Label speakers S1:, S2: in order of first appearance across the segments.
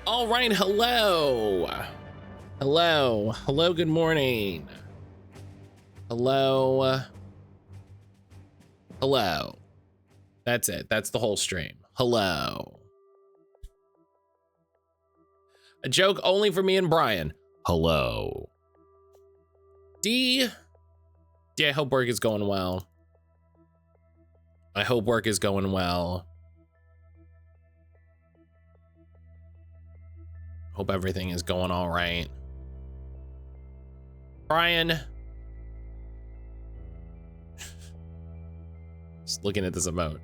S1: All right, hello. Hello. Hello, good morning. Hello. Hello. That's it. That's the whole stream. Hello. A joke only for me and Brian. Hello. D, I hope work is going well. I hope work is going well. Hope everything is going all right. Brian. Just looking at this emote.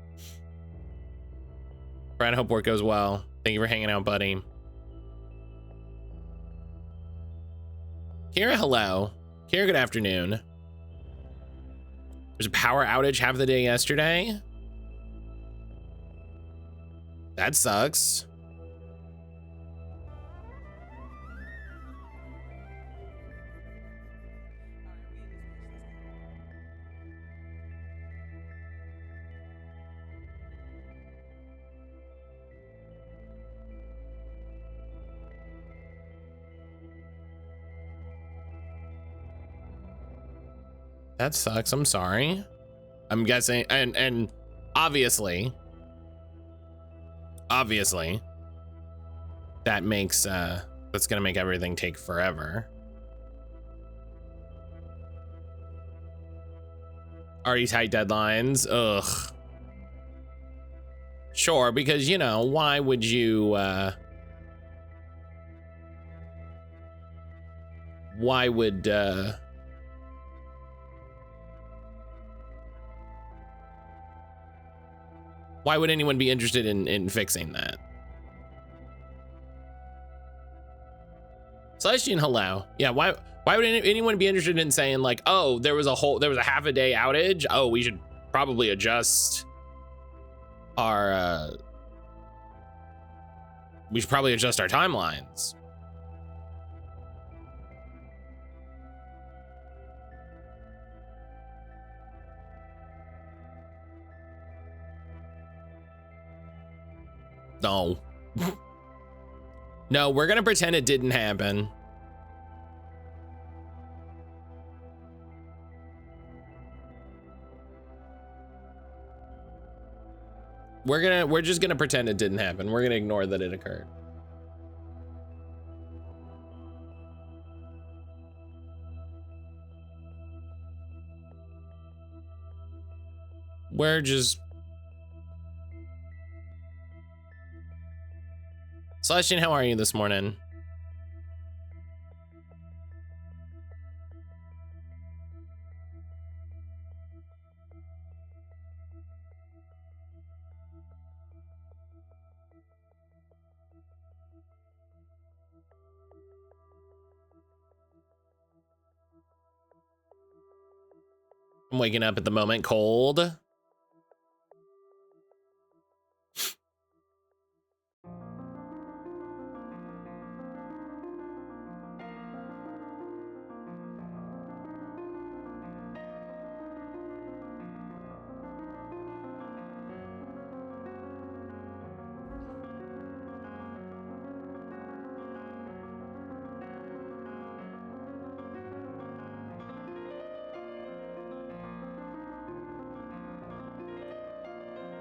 S1: Brian, I hope work goes well. Thank you for hanging out, buddy. Kira, hello. Kira, good afternoon. There's a power outage half the day yesterday. That sucks. That sucks. I'm sorry. I'm guessing, and obviously, that makes that's gonna make everything take forever. Already tight deadlines. Ugh. Sure, because you know, why would you why would anyone be interested in fixing that? Celestian, hello. Yeah, why would anyone be interested in saying like, oh, there was a half a day outage? Oh, we should probably adjust our timelines. No. No, we're gonna pretend it didn't happen. We're just gonna pretend it didn't happen. We're gonna ignore that it occurred. We're just Celestian, how are you this morning? I'm waking up at the moment cold.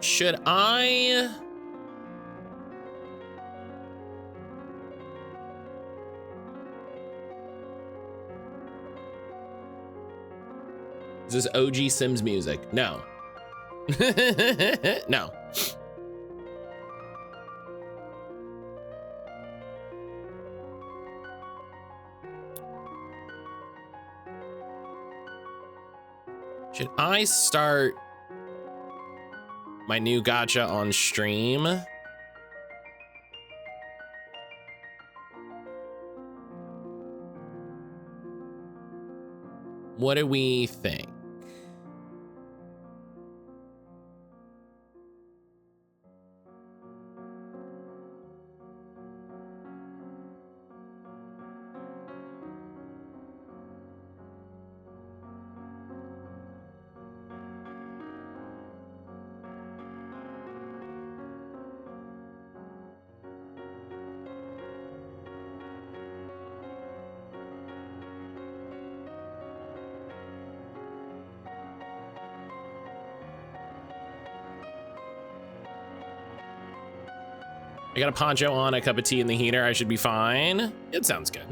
S1: Should I? Is this OG Sims music? No. No. Should I start my new gacha on stream? What do we think? I got a poncho on, a cup of tea in the heater. I should be fine. It sounds good.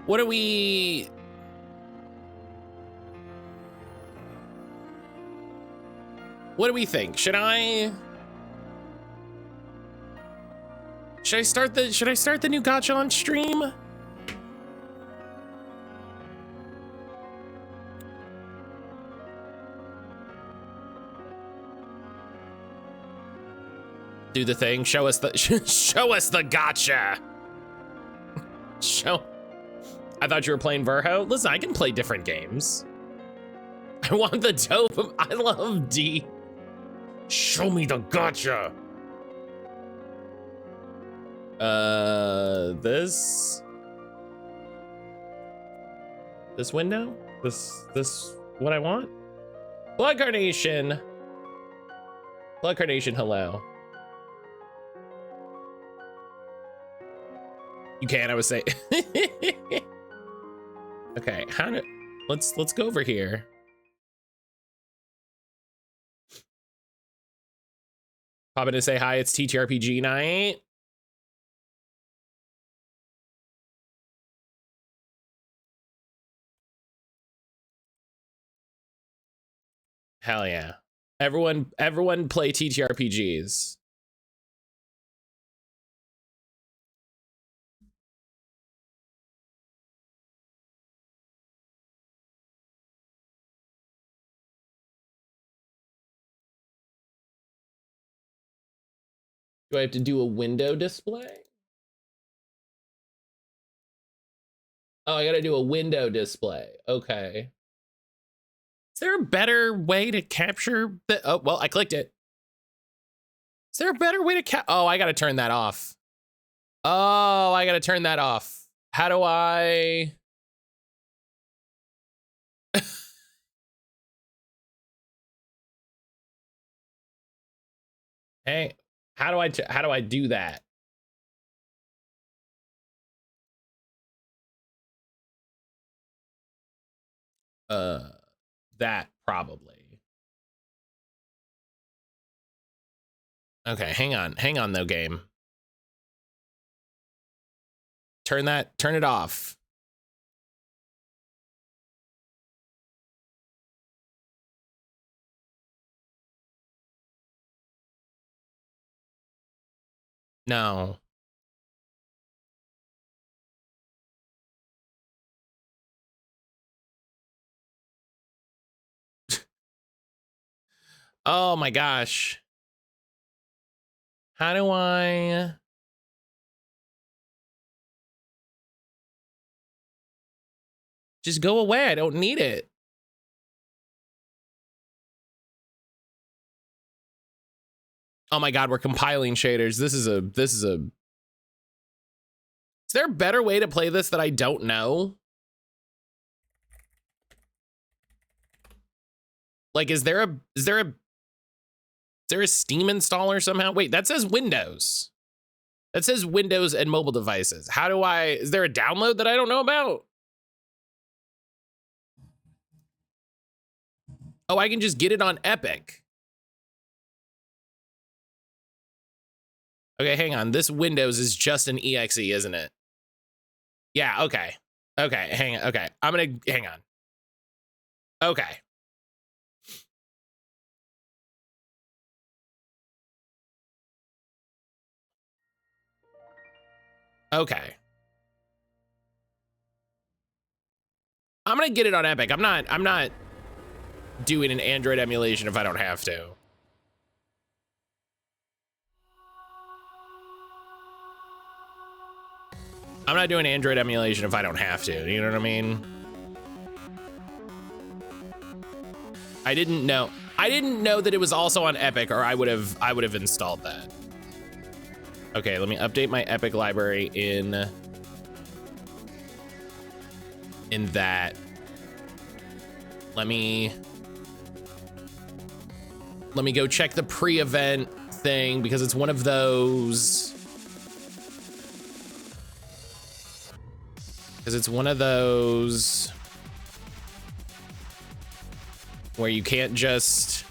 S1: What do we... What do we think? Should I start the new gacha on stream? Do the thing. Show us the show us the gacha. Show. I thought you were playing Verho. Listen, I can play different games. I want the dope. I love D. Show me the gacha. This window? This what I want? Blood carnation. Blood carnation, hello. You can, I was saying. Okay, let's go over here. Pop in to say hi, it's TTRPG night. Hell yeah. Everyone play TTRPGs. Do I have to do a window display? Oh, I gotta do a window display. Okay. Is there a better way to capture the, oh, well, I clicked it. Is there a better way to oh, I gotta turn that off. Oh, I gotta turn that off. How do I? Hey, how do I do that? That probably. Okay, hang on though, game. Turn it off. No. Oh my gosh. How do I? Just go away. I don't need it. Oh my God, we're compiling shaders. This is a, is there a better way to play this that I don't know? Like, is there a Steam installer somehow? Wait, that says Windows. That says Windows and mobile devices. How do is there a download that I don't know about? Oh, I can just get it on Epic. Okay, hang on. This Windows is just an exe, isn't it? Yeah, okay. Okay, hang on. Okay, I'm gonna, hang on. Okay. Okay. I'm gonna get it on Epic. I'm not doing an Android emulation if I don't have to. I'm not doing Android emulation if I don't have to, you know what I mean? I didn't know that it was also on Epic, or I would have installed that. Okay, let me update my Epic library in that. Let me go check the pre-event thing because it's one of those. Because it's one of those. where you can't just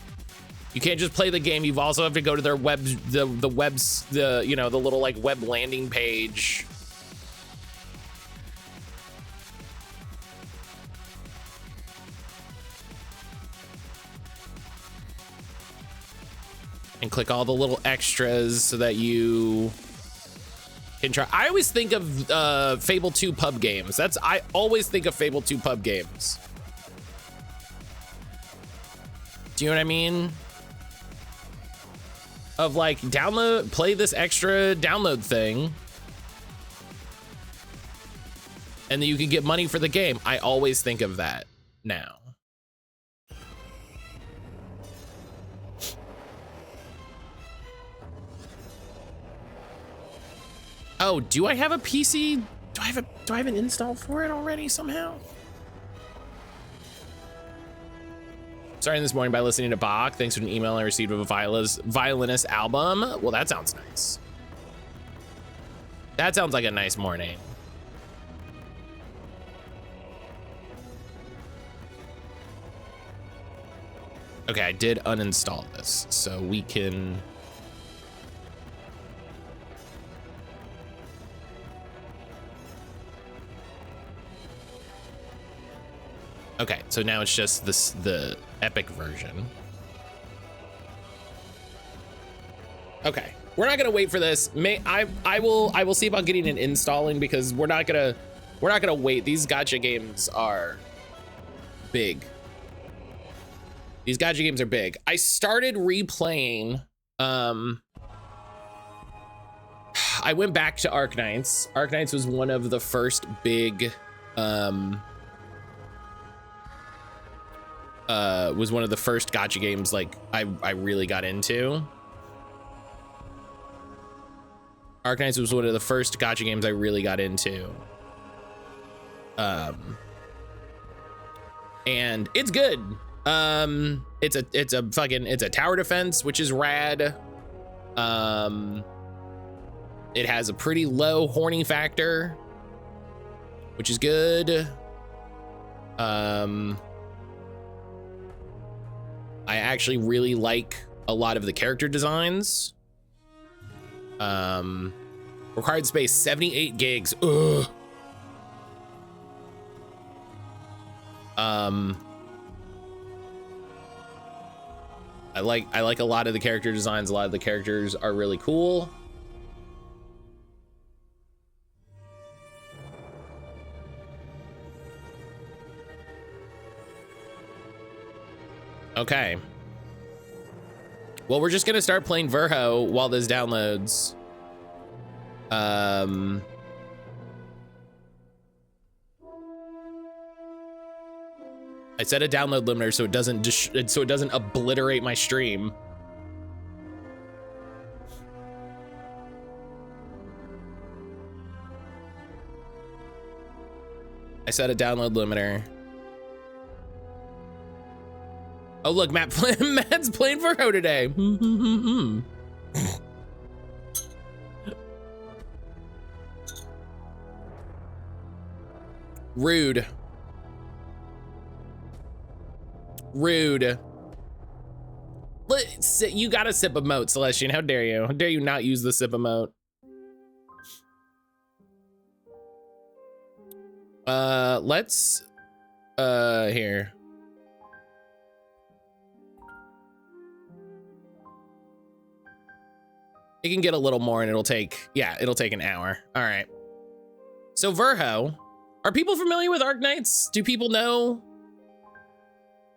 S1: play the game. You also have to go to their you know, the little like web landing page. And click all the little extras so that you can try. I always think of Fable 2 pub games. I always think of Fable 2 pub games. Do you know what I mean? Of like, play this extra download thing, and then you can get money for the game. I always think of that now. Oh, do I have a PC? Do I have an install for it already somehow? Starting this morning by listening to Bach. Thanks for an email I received of a violinist album. Well, that sounds nice. That sounds like a nice morning. Okay, I did uninstall this, so we can... Okay, so now it's just the epic version. Okay, we're not gonna wait for this. I will see about getting it installing, because we're not gonna wait. These gacha games are big. These gacha games are big. I started replaying. I went back to Arknights. Arknights was one of the first big. Was one of the first gacha games like I really got into. Arknights was one of the first gacha games I really got into. And it's good. It's a tower defense, which is rad. It has a pretty low horny factor, which is good. I actually really like a lot of the character designs. Required space 78 gigs. Ugh. I like a lot of the character designs. A lot of the characters are really cool. Okay. Well, we're just gonna start playing Verho while this downloads. I set a download limiter so it doesn't obliterate my stream. I set a download limiter. Oh, look, Matt's playing Verho today. Rude. Rude. You got a sip emote, Celestian. How dare you? How dare you not use the sip emote? Let's, here. You can get a little more and it'll take an hour. All right. So Verho, are people familiar with Arknights? Do people know?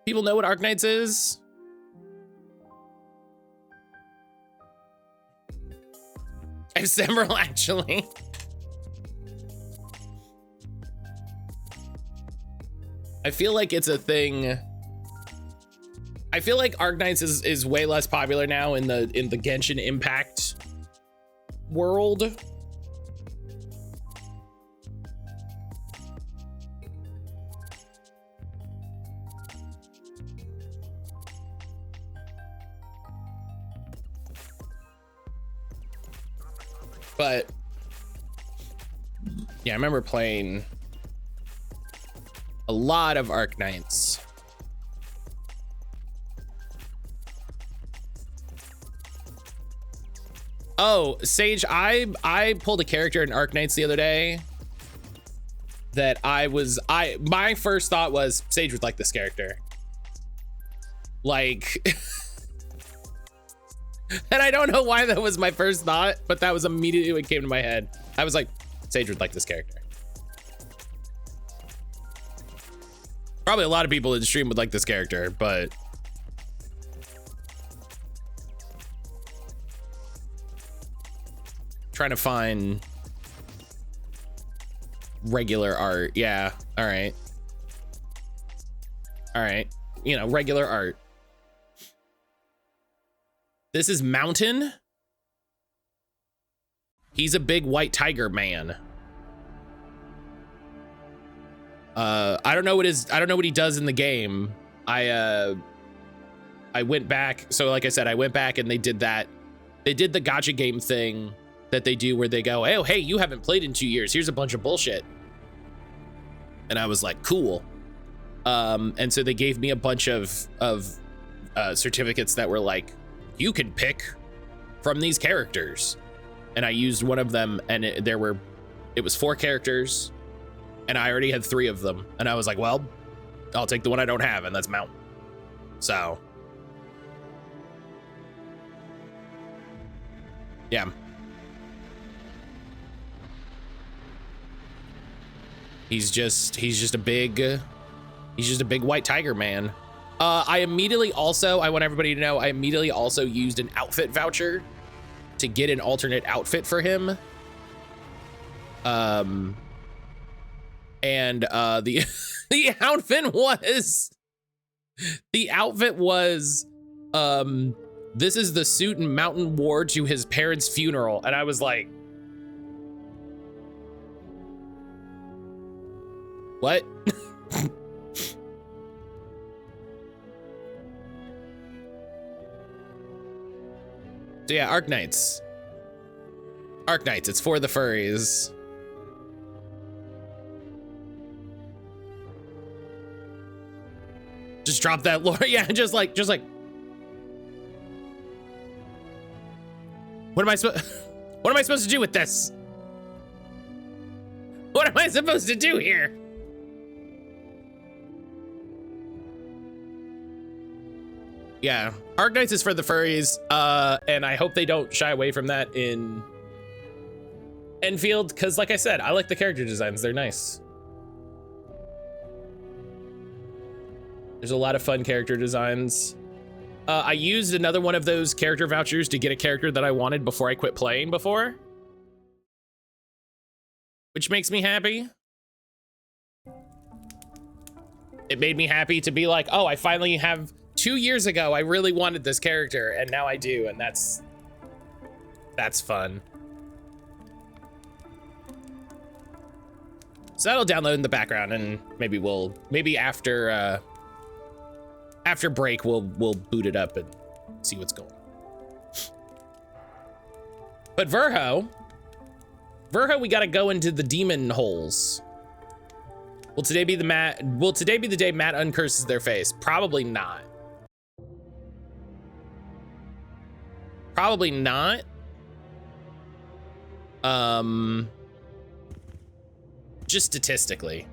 S1: People know what Arknights is? I have several actually. I feel like it's a thing. I feel like Arknights is way less popular now in the Genshin Impact world. But yeah, I remember playing a lot of Arknights. Oh, Sage, I pulled a character in Arknights the other day that my first thought was Sage would like this character. Like, and I don't know why that was my first thought, but that was immediately what came to my head. I was like, Sage would like this character. Probably a lot of people in the stream would like this character, but trying to find regular art. Yeah. All right. All right. You know, regular art. This is Mountain. He's a big white tiger man. I don't know what he does in the game. I went back. So like I said, I went back and they did that. They did the gacha game thing that they do where they go, oh, hey, you haven't played in 2 years. Here's a bunch of bullshit. And I was like, cool. And so they gave me a bunch of certificates that were like, you can pick from these characters. And I used one of them, and it was 4 characters, and I already had 3 of them. And I was like, well, I'll take the one I don't have, and that's Mountain. So yeah. He's just a big white tiger man. I want everybody to know, I immediately also used an outfit voucher to get an alternate outfit for him. And the outfit was this is the suit and Mountain wore to his parents' funeral. And I was like, what? So yeah, Arknights. Arknights, it's for the furries. Just drop that lore. Yeah, just like. What am I supposed to do with this? What am I supposed to do here? Yeah, Arknights is for the furries, and I hope they don't shy away from that in Enfield, because like I said, I like the character designs, they're nice. There's a lot of fun character designs. I used another one of those character vouchers to get a character that I wanted before I quit playing before, which makes me happy. It made me happy to be like, oh, I finally have, 2 years ago, I really wanted this character, and now I do, and that's fun. So that'll download in the background, and maybe after break, we'll boot it up and see what's going on. But Verho, we gotta go into the demon holes. Will today be the day Matt uncurses their face? Probably not. Probably not. Just statistically.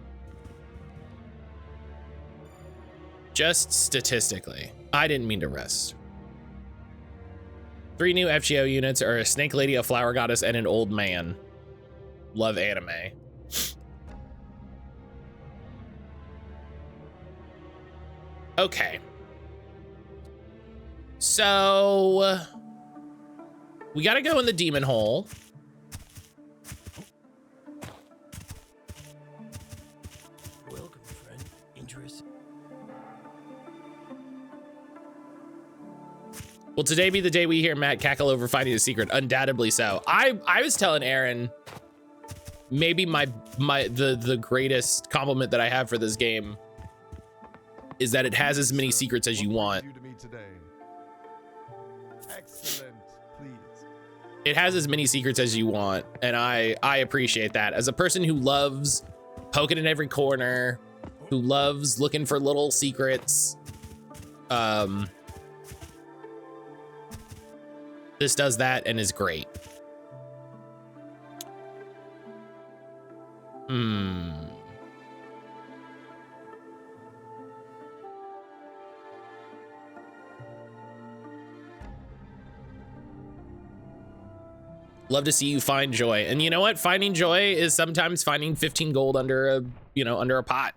S1: I didn't mean to rest. 3 new FGO units are a snake lady, a flower goddess, and an old man. Love anime. Okay. So we gotta go in the demon hole.
S2: Welcome, friend. Interesting.
S1: Will today be the day we hear Matt cackle over finding a secret? Undoubtedly so. I was telling Aaron, maybe the greatest compliment that I have for this game is that it has as many secrets as you want.
S3: Excellent, please.
S1: It has as many secrets as you want, and I appreciate that. As a person who loves poking in every corner, who loves looking for little secrets, This does that and is great. Love to see you find joy. And you know what? Finding joy is sometimes finding 15 gold under a, you know, under a pot.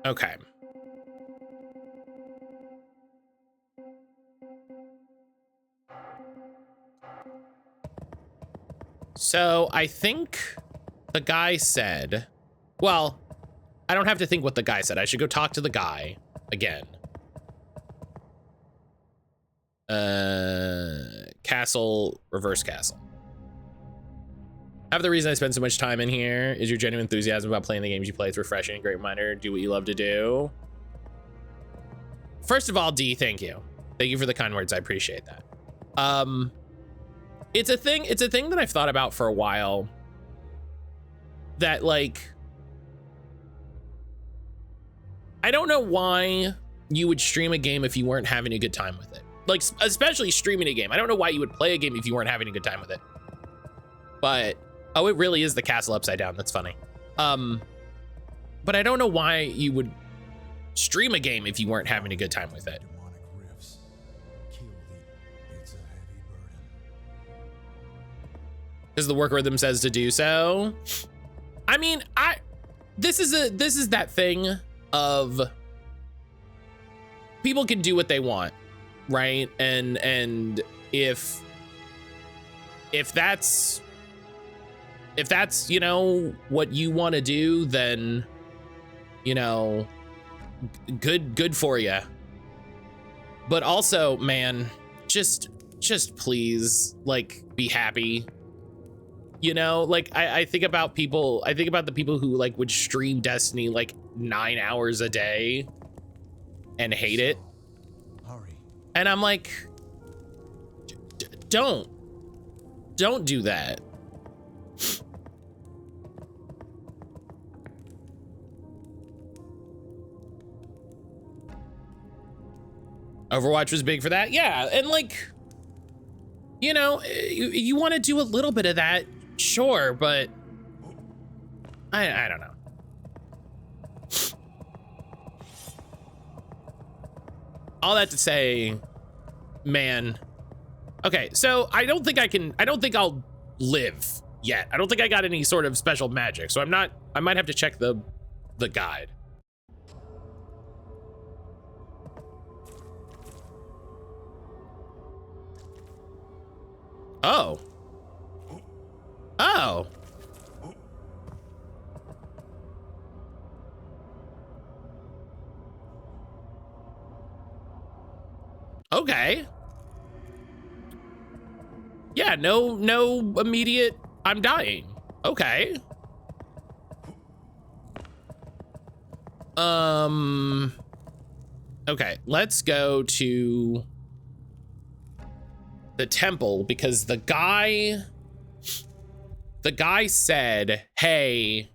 S1: Okay. So I think the guy said, well, I don't have to think what the guy said. I should go talk to the guy again. Castle, reverse castle. Half the reason I spend so much time in here is your genuine enthusiasm about playing the games you play. It's refreshing, a great reminder. Do what you love to do. First of all, D, thank you. Thank you for the kind words. I appreciate that. It's a thing that I've thought about for a while. That, like, I don't know why you would stream a game if you weren't having a good time with it. Like, especially streaming a game. I don't know why you would play a game if you weren't having a good time with it. But, oh, it really is the castle upside down. That's funny. But I don't know why you would stream a game if you weren't having a good time with it. Because the work rhythm says to do so. I mean, this is that thing of people can do what they want, right? And if that's, you know, what you want to do, then, you know, good for you. But also, man, just please, like, be happy. You know, like, I think about the people who, like, would stream Destiny like 9 hours a day and hate it.
S3: Hurry.
S1: And I'm like, don't do that. Overwatch was big for that. Yeah. And, like, you know, you want to do a little bit of that. Sure, but I don't know. All that to say, man. Okay, so I don't think I'll live yet. I don't think I got any sort of special magic, so I might have to check the guide. Oh. Oh. Okay. Yeah, no immediate, I'm dying. Okay. Okay, let's go to the temple because the guy said, hey,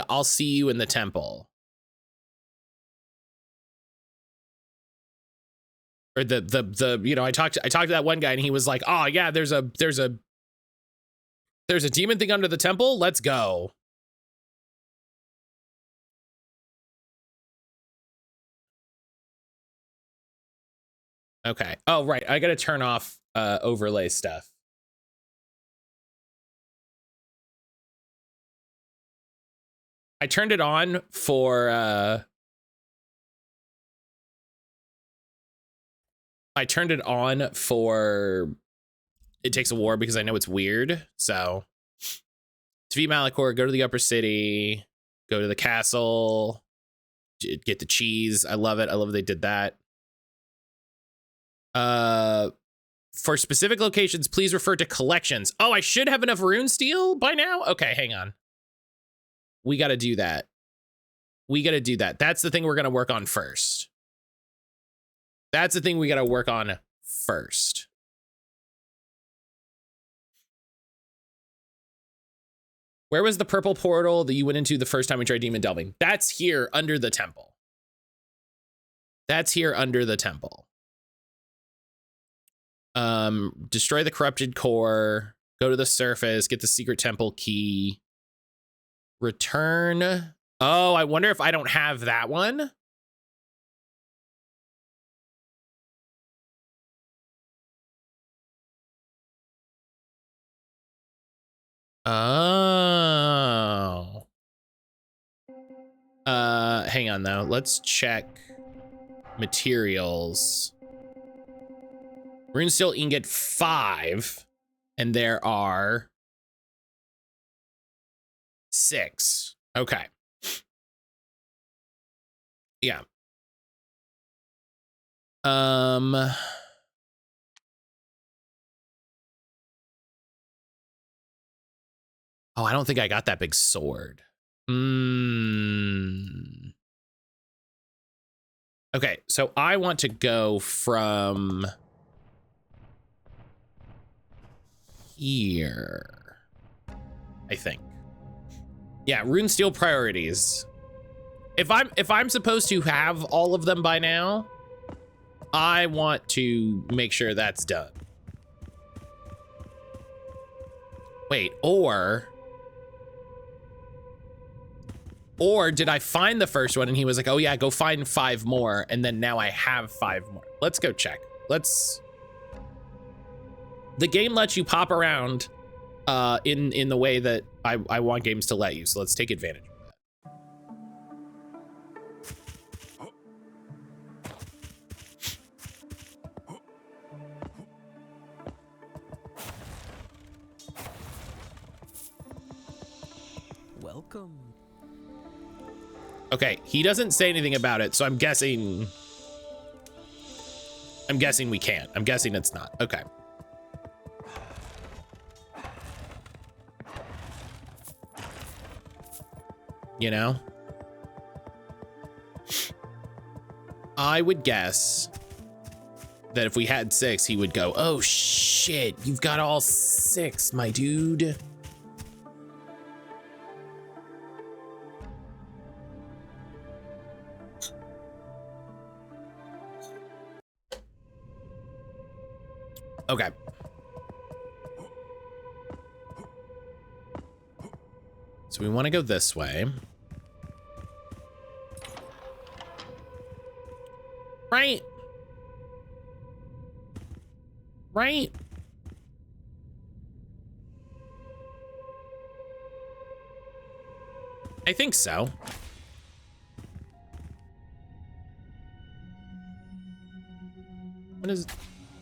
S1: I'll see you in the temple. Or the you know, I talked to that one guy and he was like, oh yeah, there's a demon thing under the temple. Let's go. Okay. Oh, right. I got to turn off overlay stuff. I turned it on for It Takes a War because I know it's weird. So defeat Malachor, go to the upper city, go to the castle, get the cheese. I love it. I love they did that. For specific locations, please refer to collections. Oh, I should have enough rune steel by now. Okay, hang on. We got to do that. That's the thing we're going to work on first. Where was the purple portal that you went into the first time we tried demon delving? That's here under the temple. That's here under the temple. Destroy the corrupted core, go to the surface, get the secret temple key, return. Oh, I wonder if I don't have that one. Oh. Hang on though. Let's check materials. Runesteel ingot 5, and there are 6. Okay. Yeah. Oh, I don't think I got that big sword. Okay, so I want to go from here, I think. Yeah, runesteel priorities. If I'm supposed to have all of them by now, I want to make sure that's done. Wait, or did I find the first one and he was like, oh yeah, go find 5 more, and then now I have 5 more. Let's go check. The game lets you pop around in the way that I want games to let you, so let's take advantage of that.
S2: Welcome.
S1: Okay, he doesn't say anything about it, so I'm guessing we can't. I'm guessing it's not. Okay. You know? I would guess that if we had 6, he would go, oh shit, you've got all 6, my dude. Okay. So we want to go this way. Right. Right. I think so. What is...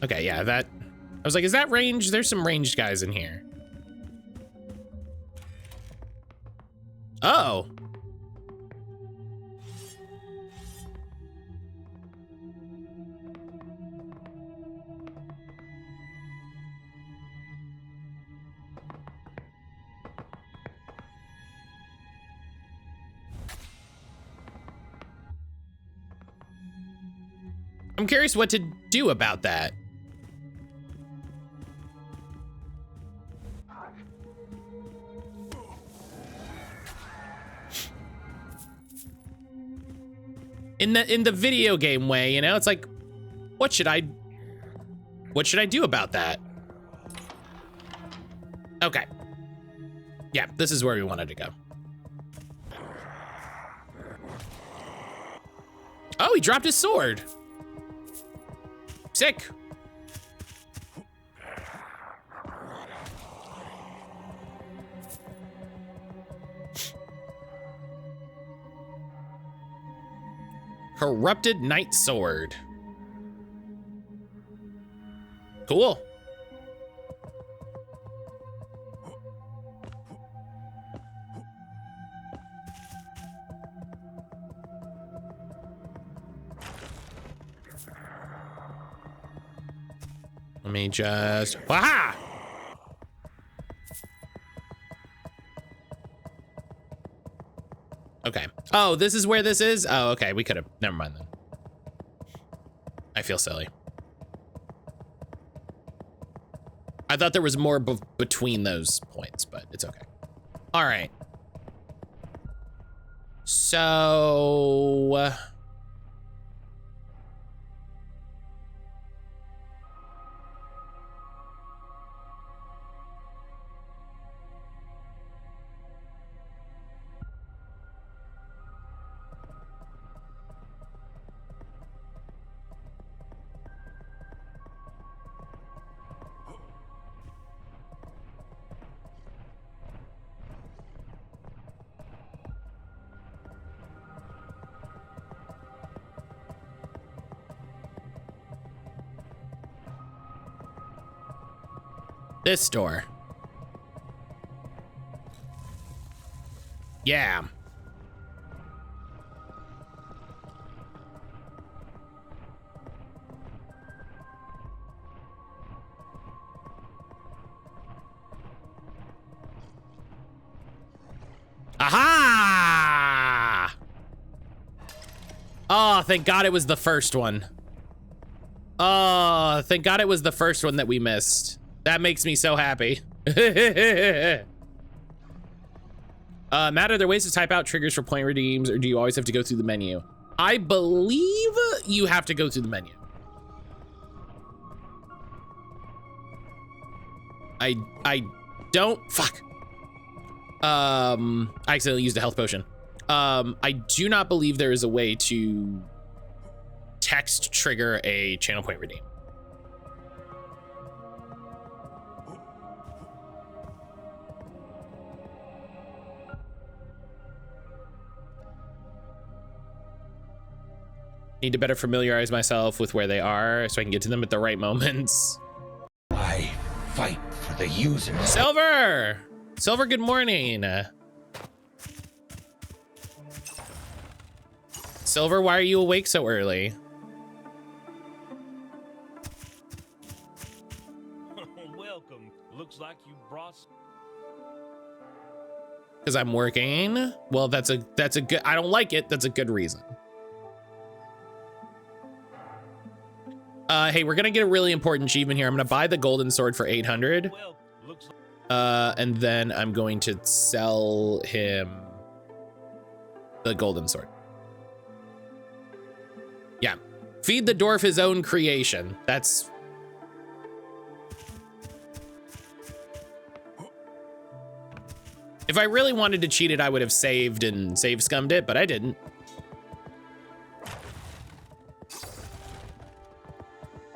S1: Okay, yeah, that... I was like, is that range? There's some ranged guys in here. Oh. I'm curious what to do about that. In the video game way, you know, it's like, what should I do about that? Okay. Yeah, this is where we wanted to go. Oh, he dropped his sword. Sick. Corrupted Knight Sword. Cool. Let me just... Waha! Okay. Oh, this is where this is? Oh, okay. We could have... Never mind then. I feel silly. I thought there was more between those points, but it's okay. All right. So... this door. Yeah. Aha! Oh, thank God it was the first one. Oh, thank God it was the first one that we missed. That makes me so happy. Matt, are there ways to type out triggers for point redeems, or do you always have to go through the menu? I believe you have to go through the menu. I don't, fuck. I accidentally used a health potion. I do not believe there is a way to text trigger a channel point redeem. Need to better familiarize myself with where they are so I can get to them at the right moments.
S4: I fight for the user.
S1: Silver! Silver, good morning. Silver, why are you awake so early?
S2: Welcome. Looks like you brought.
S1: Because I'm working. Well, that's a good, I don't like it. That's a good reason. Hey, we're gonna get a really important achievement here. I'm gonna buy the golden sword for 800.
S2: Well, looks like.
S1: And then I'm going to sell him the golden sword. Yeah. Feed the dwarf his own creation. That's... If I really wanted to cheat it, I would have saved and save scummed it, but I didn't.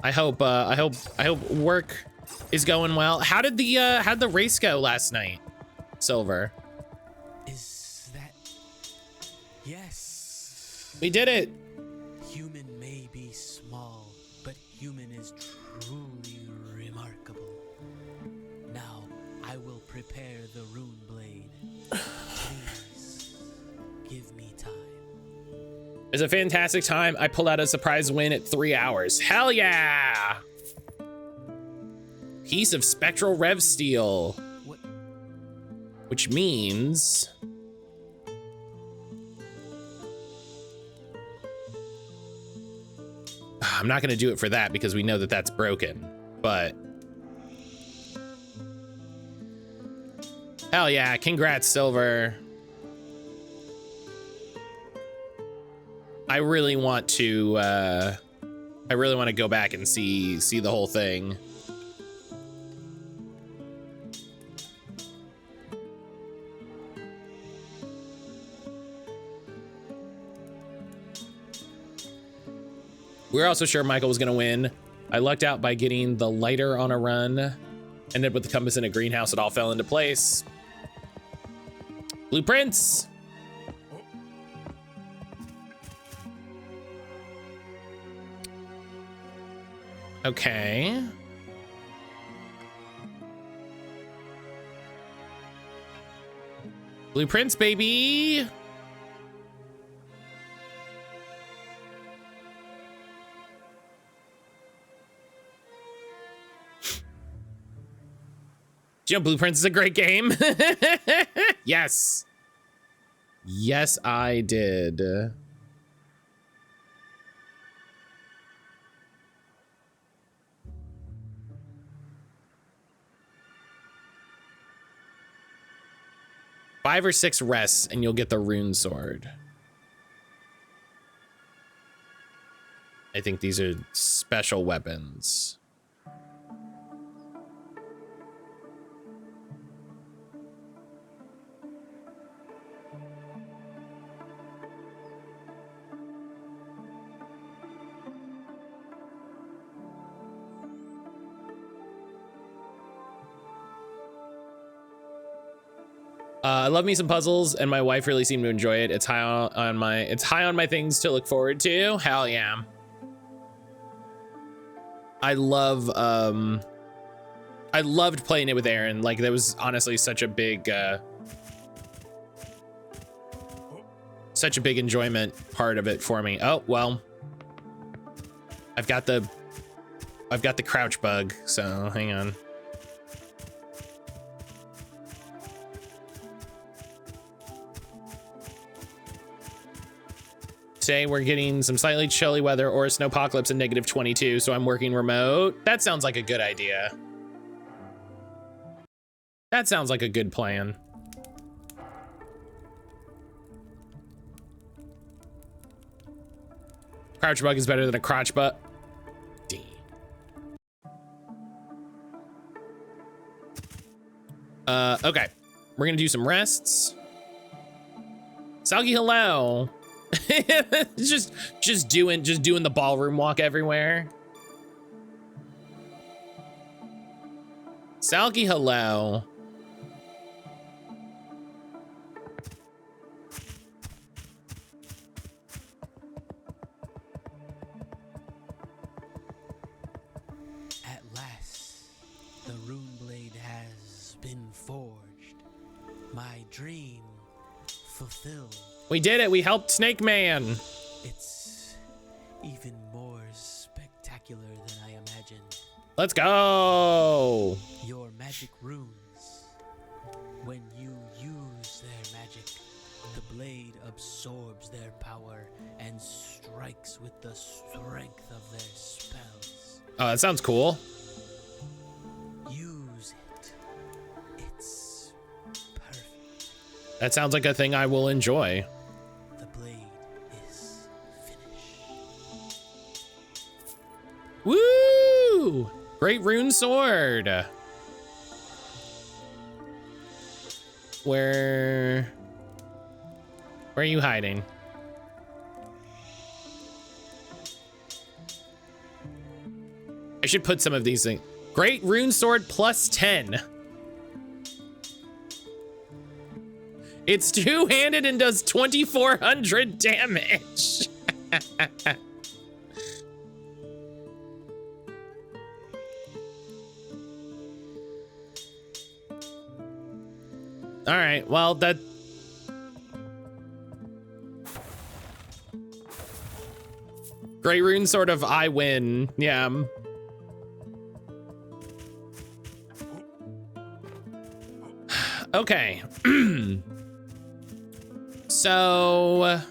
S1: I hope work is going well. How did the race go last night, Silver?
S5: Is that... Yes.
S1: We did it.
S5: Human may be small, but human is truly remarkable. Now, I will prepare the rune blade. Please, give me time.
S1: It was a fantastic time. I pulled out a surprise win at 3 hours. Hell yeah! Piece of spectral rev steel.
S5: What?
S1: Which means... I'm not gonna do it for that because we know that that's broken, but... Hell yeah, congrats, Silver. I really want to go back and see the whole thing. We were also sure Michael was gonna win. I lucked out by getting the lighter on a run. Ended up with the compass in a greenhouse. It all fell into place. Blueprints. Okay. Blueprints, baby. Do you know Blueprints is a great game? Yes. Yes, I did. 5 or 6 rests and you'll get the rune sword. I think these are special weapons. I love me some puzzles, and my wife really seemed to enjoy it. It's high on my things to look forward to. Hell yeah. I loved playing it with Aaron. Like, that was honestly such a big enjoyment part of it for me. Oh, well, I've got the crouch bug, so hang on. Today we're getting some slightly chilly weather or a snowpocalypse in -22, so I'm working remote. That sounds like a good idea. That sounds like a good plan. Crouch bug is better than a crotch bug. D. Okay. We're gonna do some rests. Salgi, hello. just doing the ballroom walk everywhere. Salgi, hello.
S5: At last, the rune blade has been forged. My dream fulfilled.
S1: We did it. We helped Snake Man.
S5: It's even more spectacular than I imagined.
S1: Let's go.
S5: Your magic runes. When you use their magic, the blade absorbs their power and strikes with the strength of their spells.
S1: Oh, that sounds cool.
S5: Use it. It's perfect.
S1: That sounds like a thing I will enjoy.
S5: The blade is finished.
S1: Woo! Great rune sword. Where are you hiding? I should put some of these things. Great rune sword plus 10. It's two-handed and does 2,400 damage. All right, well, that... Great rune sword of I win, yeah. Okay. So...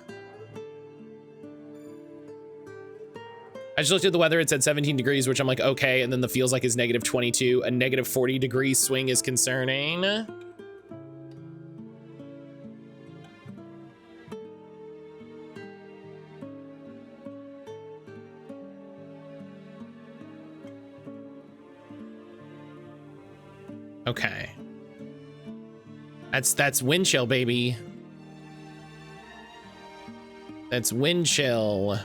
S1: I just looked at the weather, it said 17 degrees, which I'm like, okay, and then the feels like is -22. A -40 swing is concerning. Okay. That's wind chill, baby. That's wind chill.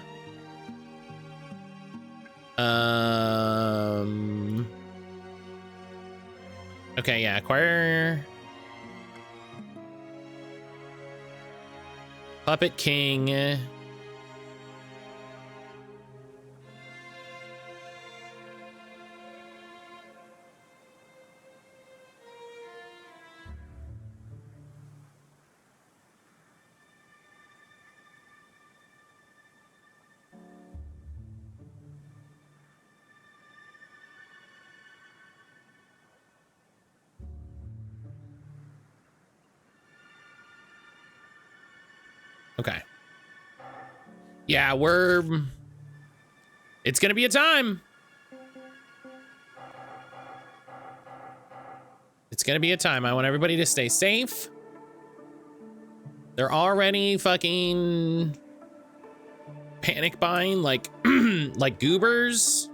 S1: Okay, yeah, acquire Puppet King. Okay. Yeah, it's gonna be a time. It's gonna be a time. I want everybody to stay safe. They're already fucking panic buying like like goobers.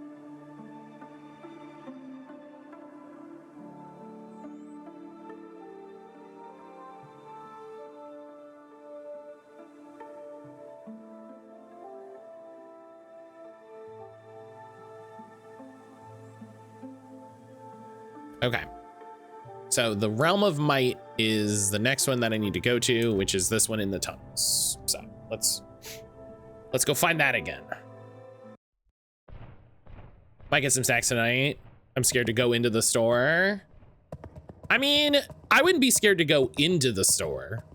S1: Okay. So the Realm of Might is the next one that I need to go to, which is this one in the tunnels. So let's go find that again. Might get some stacks tonight. I'm scared to go into the store. I mean, I wouldn't be scared to go into the store.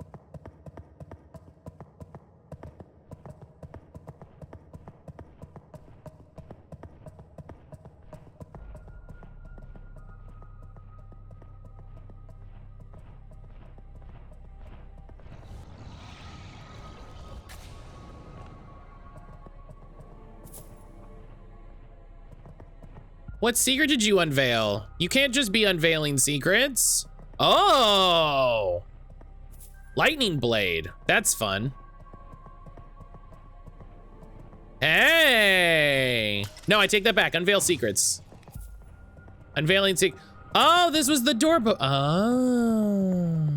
S1: What secret did you unveil? You can't just be unveiling secrets. Oh, lightning blade. That's fun. Hey. No, I take that back. Unveil secrets. Unveiling Oh, this was the door. Oh.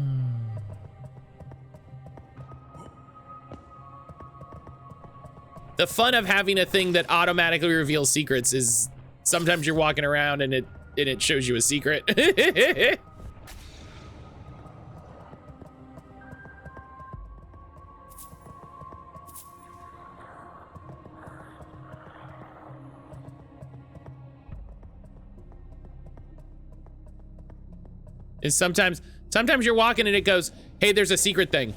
S1: The fun of having a thing that automatically reveals secrets is sometimes you're walking around and it shows you a secret. And sometimes you're walking and it goes, hey, there's a secret thing.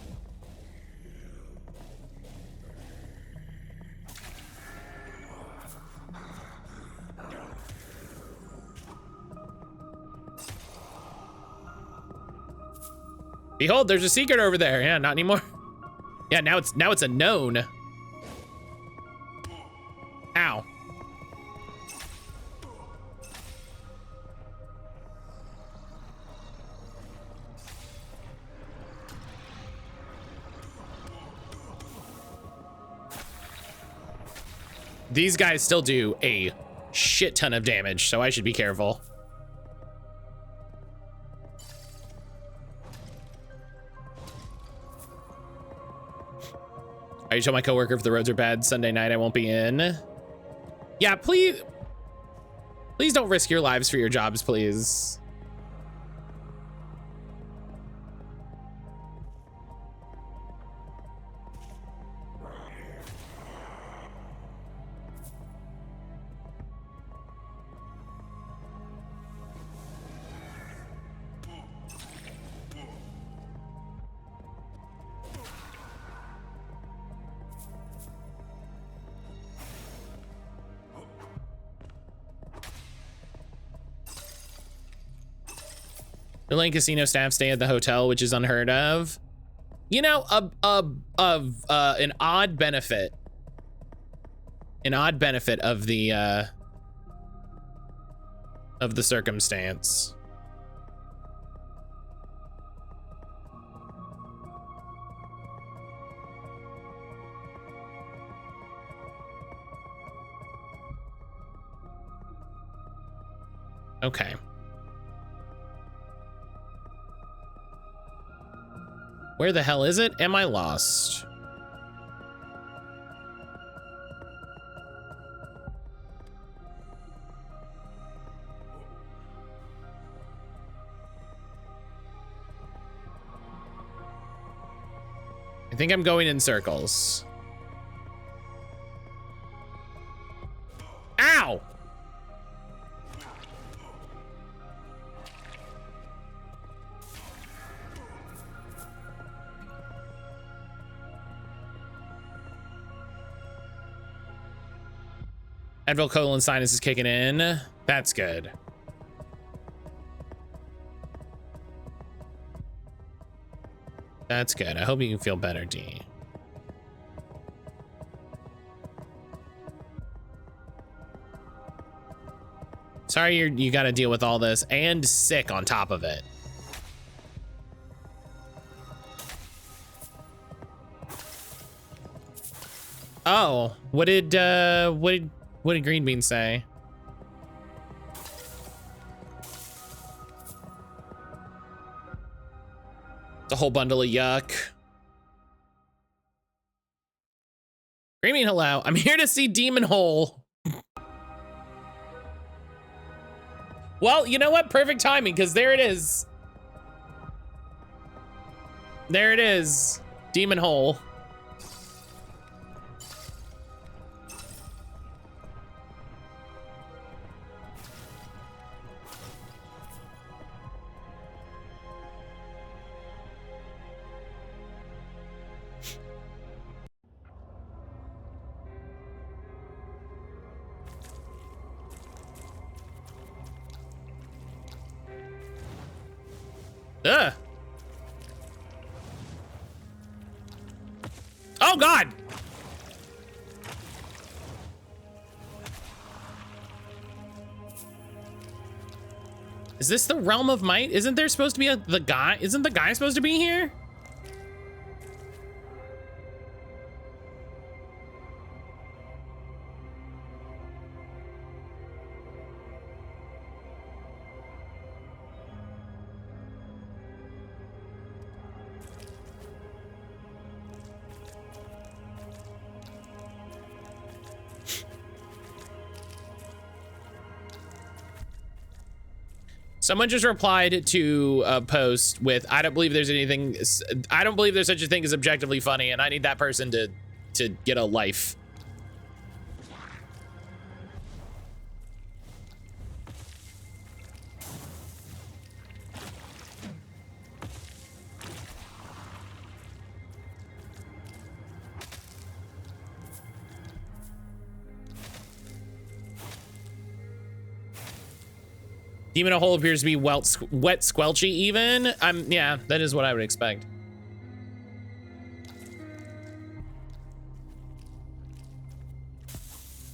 S1: Behold, there's a secret over there. Yeah, not anymore. Yeah, now it's a known. Ow. These guys still do a shit ton of damage, so I should be careful. I told my coworker if the roads are bad Sunday night, I won't be in. Yeah, please don't risk your lives for your jobs, please. The Lane Casino staff stay at the hotel, which is unheard of. You know, an odd benefit of the circumstance. Okay. Where the hell is it? Am I lost? I think I'm going in circles. Ow! Advil colon sinus is kicking in. That's good. That's good. I hope you can feel better, D. Sorry you got to deal with all this and sick on top of it. Oh, what did Green Bean say? It's a whole bundle of yuck. Green Bean, hello. I'm here to see Demon Hole. Well, you know what? Perfect timing, because there it is. There it is. Demon Hole. Ugh. Oh God. Is this the realm of might? Isn't there supposed to be the guy? Isn't the guy supposed to be here? Someone just replied to a post with, I don't believe there's anything, I don't believe there's such a thing as objectively funny, and I need that person to get a life. Demon Hole appears to be wet squelchy even. Yeah, that is what I would expect.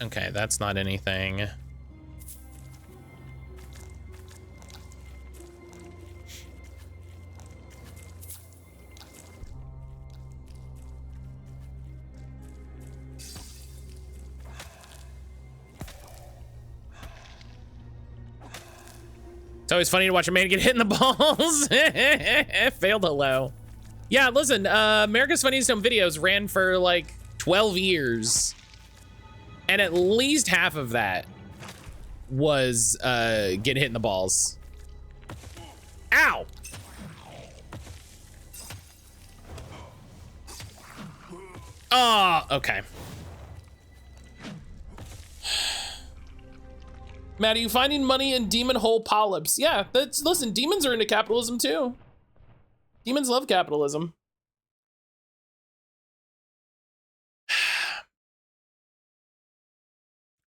S1: Okay, that's not anything. It's always funny to watch a man get hit in the balls. Failed hello. Yeah, listen, America's Funniest Home Videos ran for like 12 years. And at least half of that was getting hit in the balls. Ow! Oh, okay. Matt, are you finding money in demon hole polyps? Yeah, listen, demons are into capitalism too. Demons love capitalism.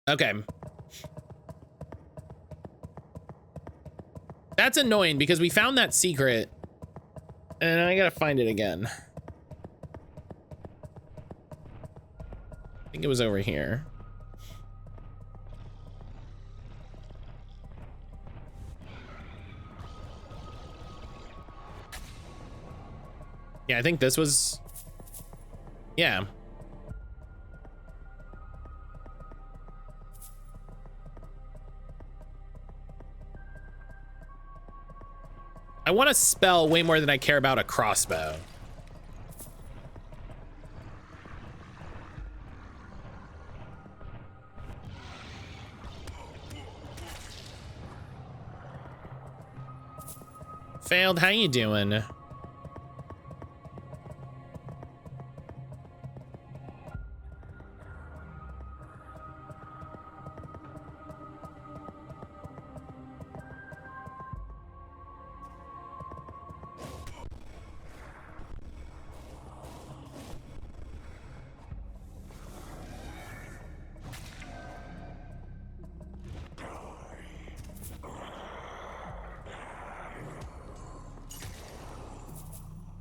S1: Okay. That's annoying because we found that secret and I gotta find it again. I think it was over here. Yeah, I think this was, yeah. I want to spell way more than I care about a crossbow. Failed, how you doing?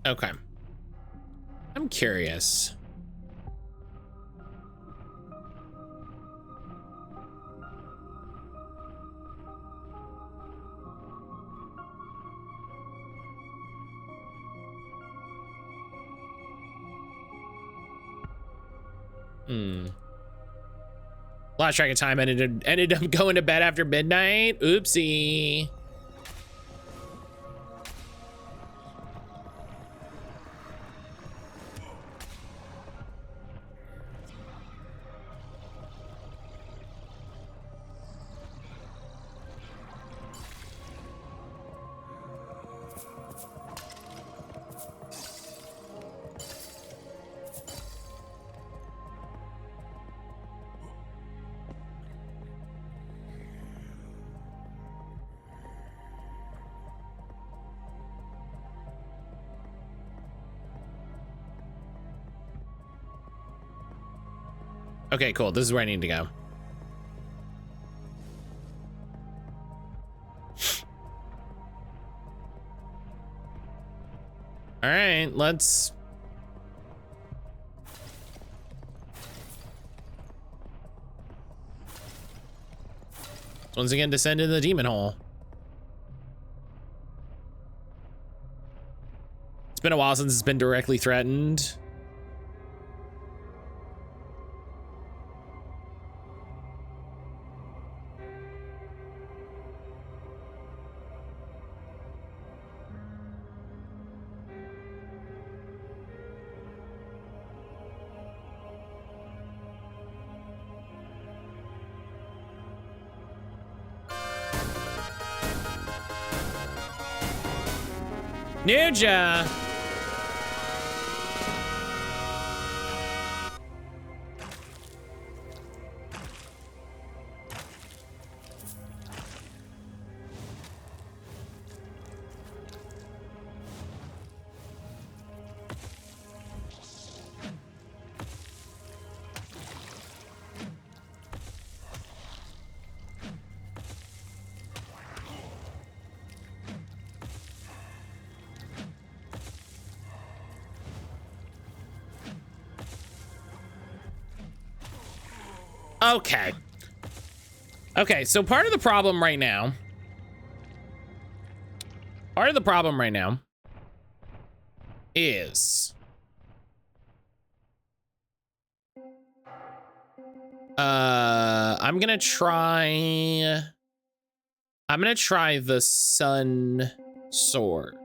S1: Okay. I'm curious. Lost track of time, ended up going to bed after midnight. Oopsie. Okay, cool. This is where I need to go. All right, let's... once again descend into the demon hole. It's been a while since it's been directly threatened. Ninja! Okay. Okay, so part of the problem right now is I'm gonna try the sun sword.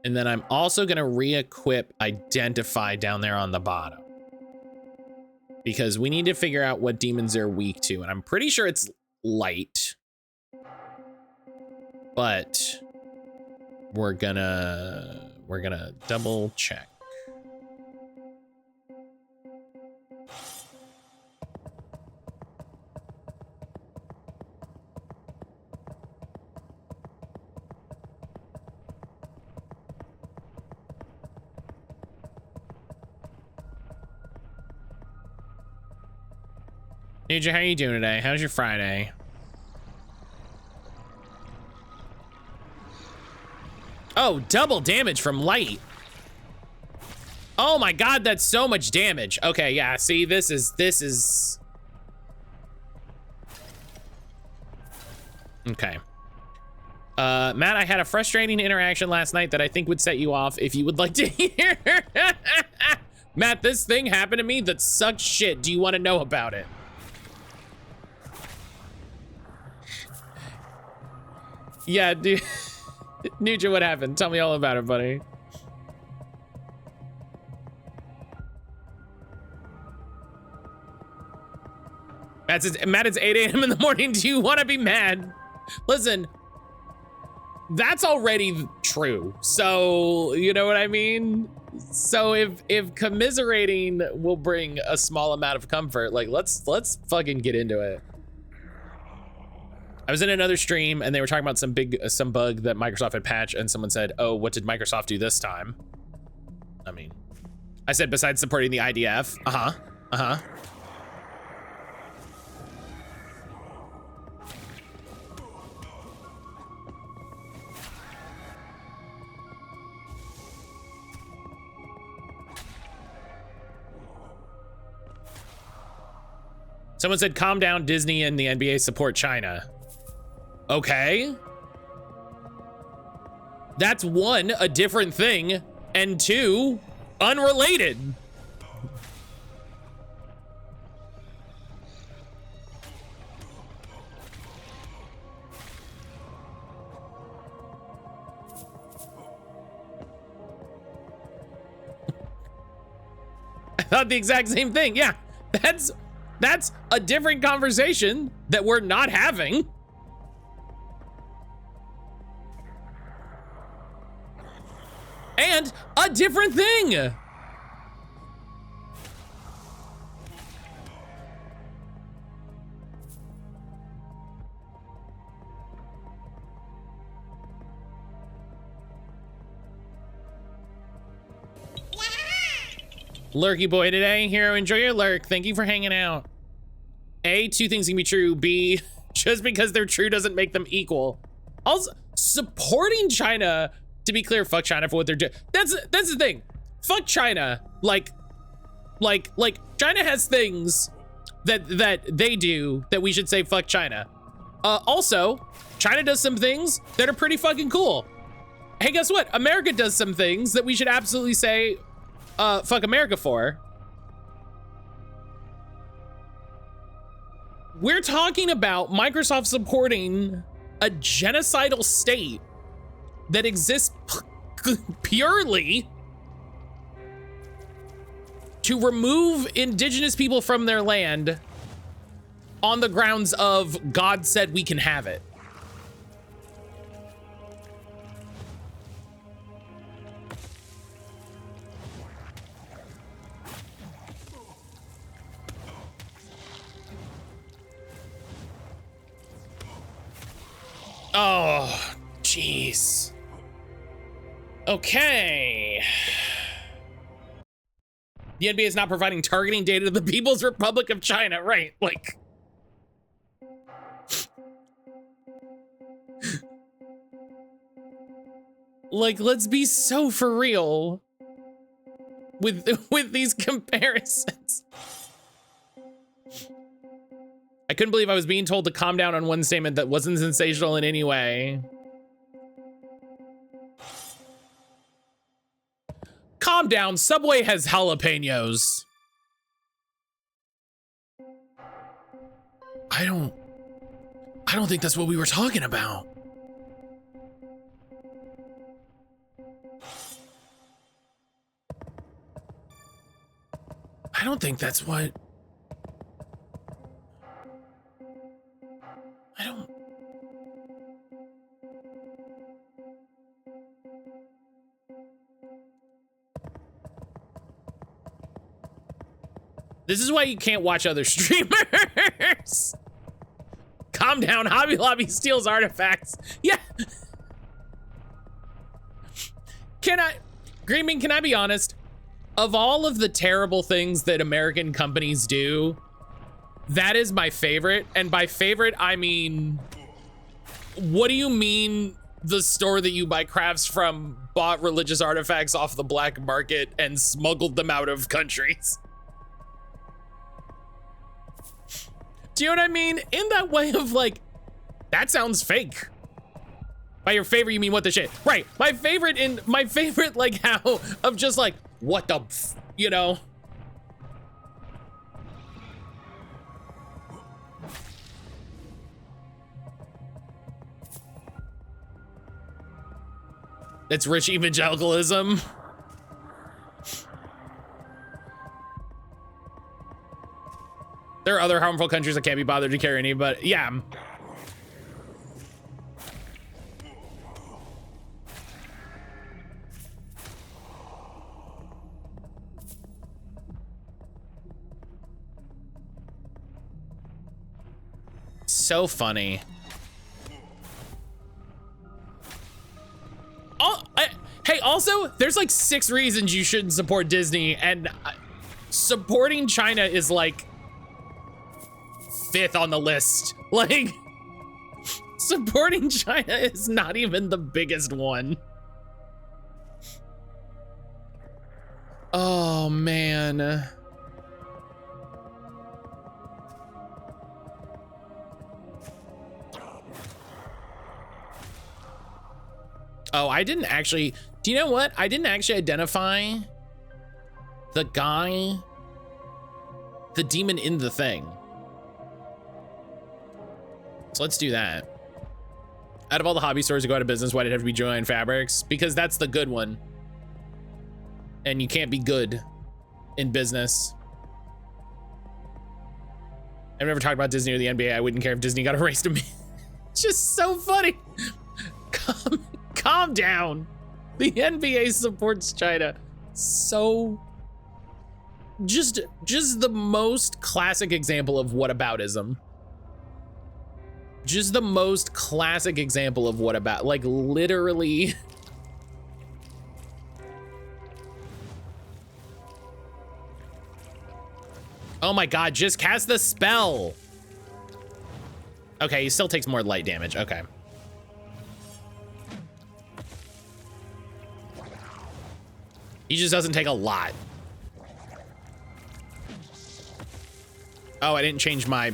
S1: And then I'm also gonna re-equip identify down there on the bottom, because we need to figure out what demons they're weak to, and I'm pretty sure it's light, but we're gonna double check. Ninja, how are you doing today? How's your Friday? Oh, double damage from light. Oh my God, that's so much damage. Okay, yeah, see, this is... Okay. Matt, I had a frustrating interaction last night that I think would set you off if you would like to hear. Matt, this thing happened to me that sucked shit. Do you want to know about it? Yeah, dude. Ninja, what happened? Tell me all about it, buddy. Matt, it's 8 a.m. in the morning. Do you want to be mad? Listen, that's already true. So, you know what I mean? So if commiserating will bring a small amount of comfort, like let's fucking get into it. I was in another stream and they were talking about some bug that Microsoft had patched, and someone said, "Oh, what did Microsoft do this time?" I mean, I said besides supporting the IDF. Someone said, "Calm down, Disney and the NBA support China." Okay. That's one, a different thing, and two, unrelated. thought the exact same thing. Yeah, that's a different conversation that we're not having. And a different thing. Lurky boy today. Hero, enjoy your lurk. Thank you for hanging out. A, two things can be true. B, just because they're true doesn't make them equal. Also, supporting China, to be clear, fuck China for what they're doing. That's the thing. Fuck China. Like China has things that they do that we should say fuck China. Also, China does some things that are pretty fucking cool. Hey, guess what? America does some things that we should absolutely say fuck America for. We're talking about Microsoft supporting a genocidal state that exists purely to remove indigenous people from their land on the grounds of God said we can have it. Oh, jeez. Okay. The NBA is not providing targeting data to the People's Republic of China, right? Like, let's be so for real with these comparisons. I couldn't believe I was being told to calm down on one statement that wasn't sensational in any way. Calm down, Subway has jalapenos. I don't think that's what we were talking about. I don't think that's what... I don't... This is why you can't watch other streamers. Calm down, Hobby Lobby steals artifacts. Yeah. Greenbean, can I be honest? Of all of the terrible things that American companies do, that is my favorite. And by favorite, I mean, what do you mean the store that you buy crafts from bought religious artifacts off the black market and smuggled them out of countries? Do you know what I mean? In that way of like, that sounds fake. By your favorite, you mean what the shit? Right, my favorite like how of just like, what the, you know? It's rich evangelicalism. There are other harmful countries that can't be bothered to carry any, but yeah. So funny. Hey, also, there's like 6 reasons you shouldn't support Disney, and supporting China is like 5th on the list. Like, supporting China is not even the biggest one. Oh, man. Oh, I didn't actually, do you know what? I didn't actually identify the guy, the demon in the thing. So let's do that. Out of all the hobby stores that go out of business, why did it have to be Joanne Fabrics? Because that's the good one. And you can't be good in business. I've never talked about Disney or the NBA. I wouldn't care if Disney got erased to me. It's just so funny. Calm down. The NBA supports China. So just the most classic example of whataboutism. Just the most classic example of like literally. Oh my God, just cast the spell. Okay, he still takes more light damage. Okay. He just doesn't take a lot. Oh, I didn't change my... I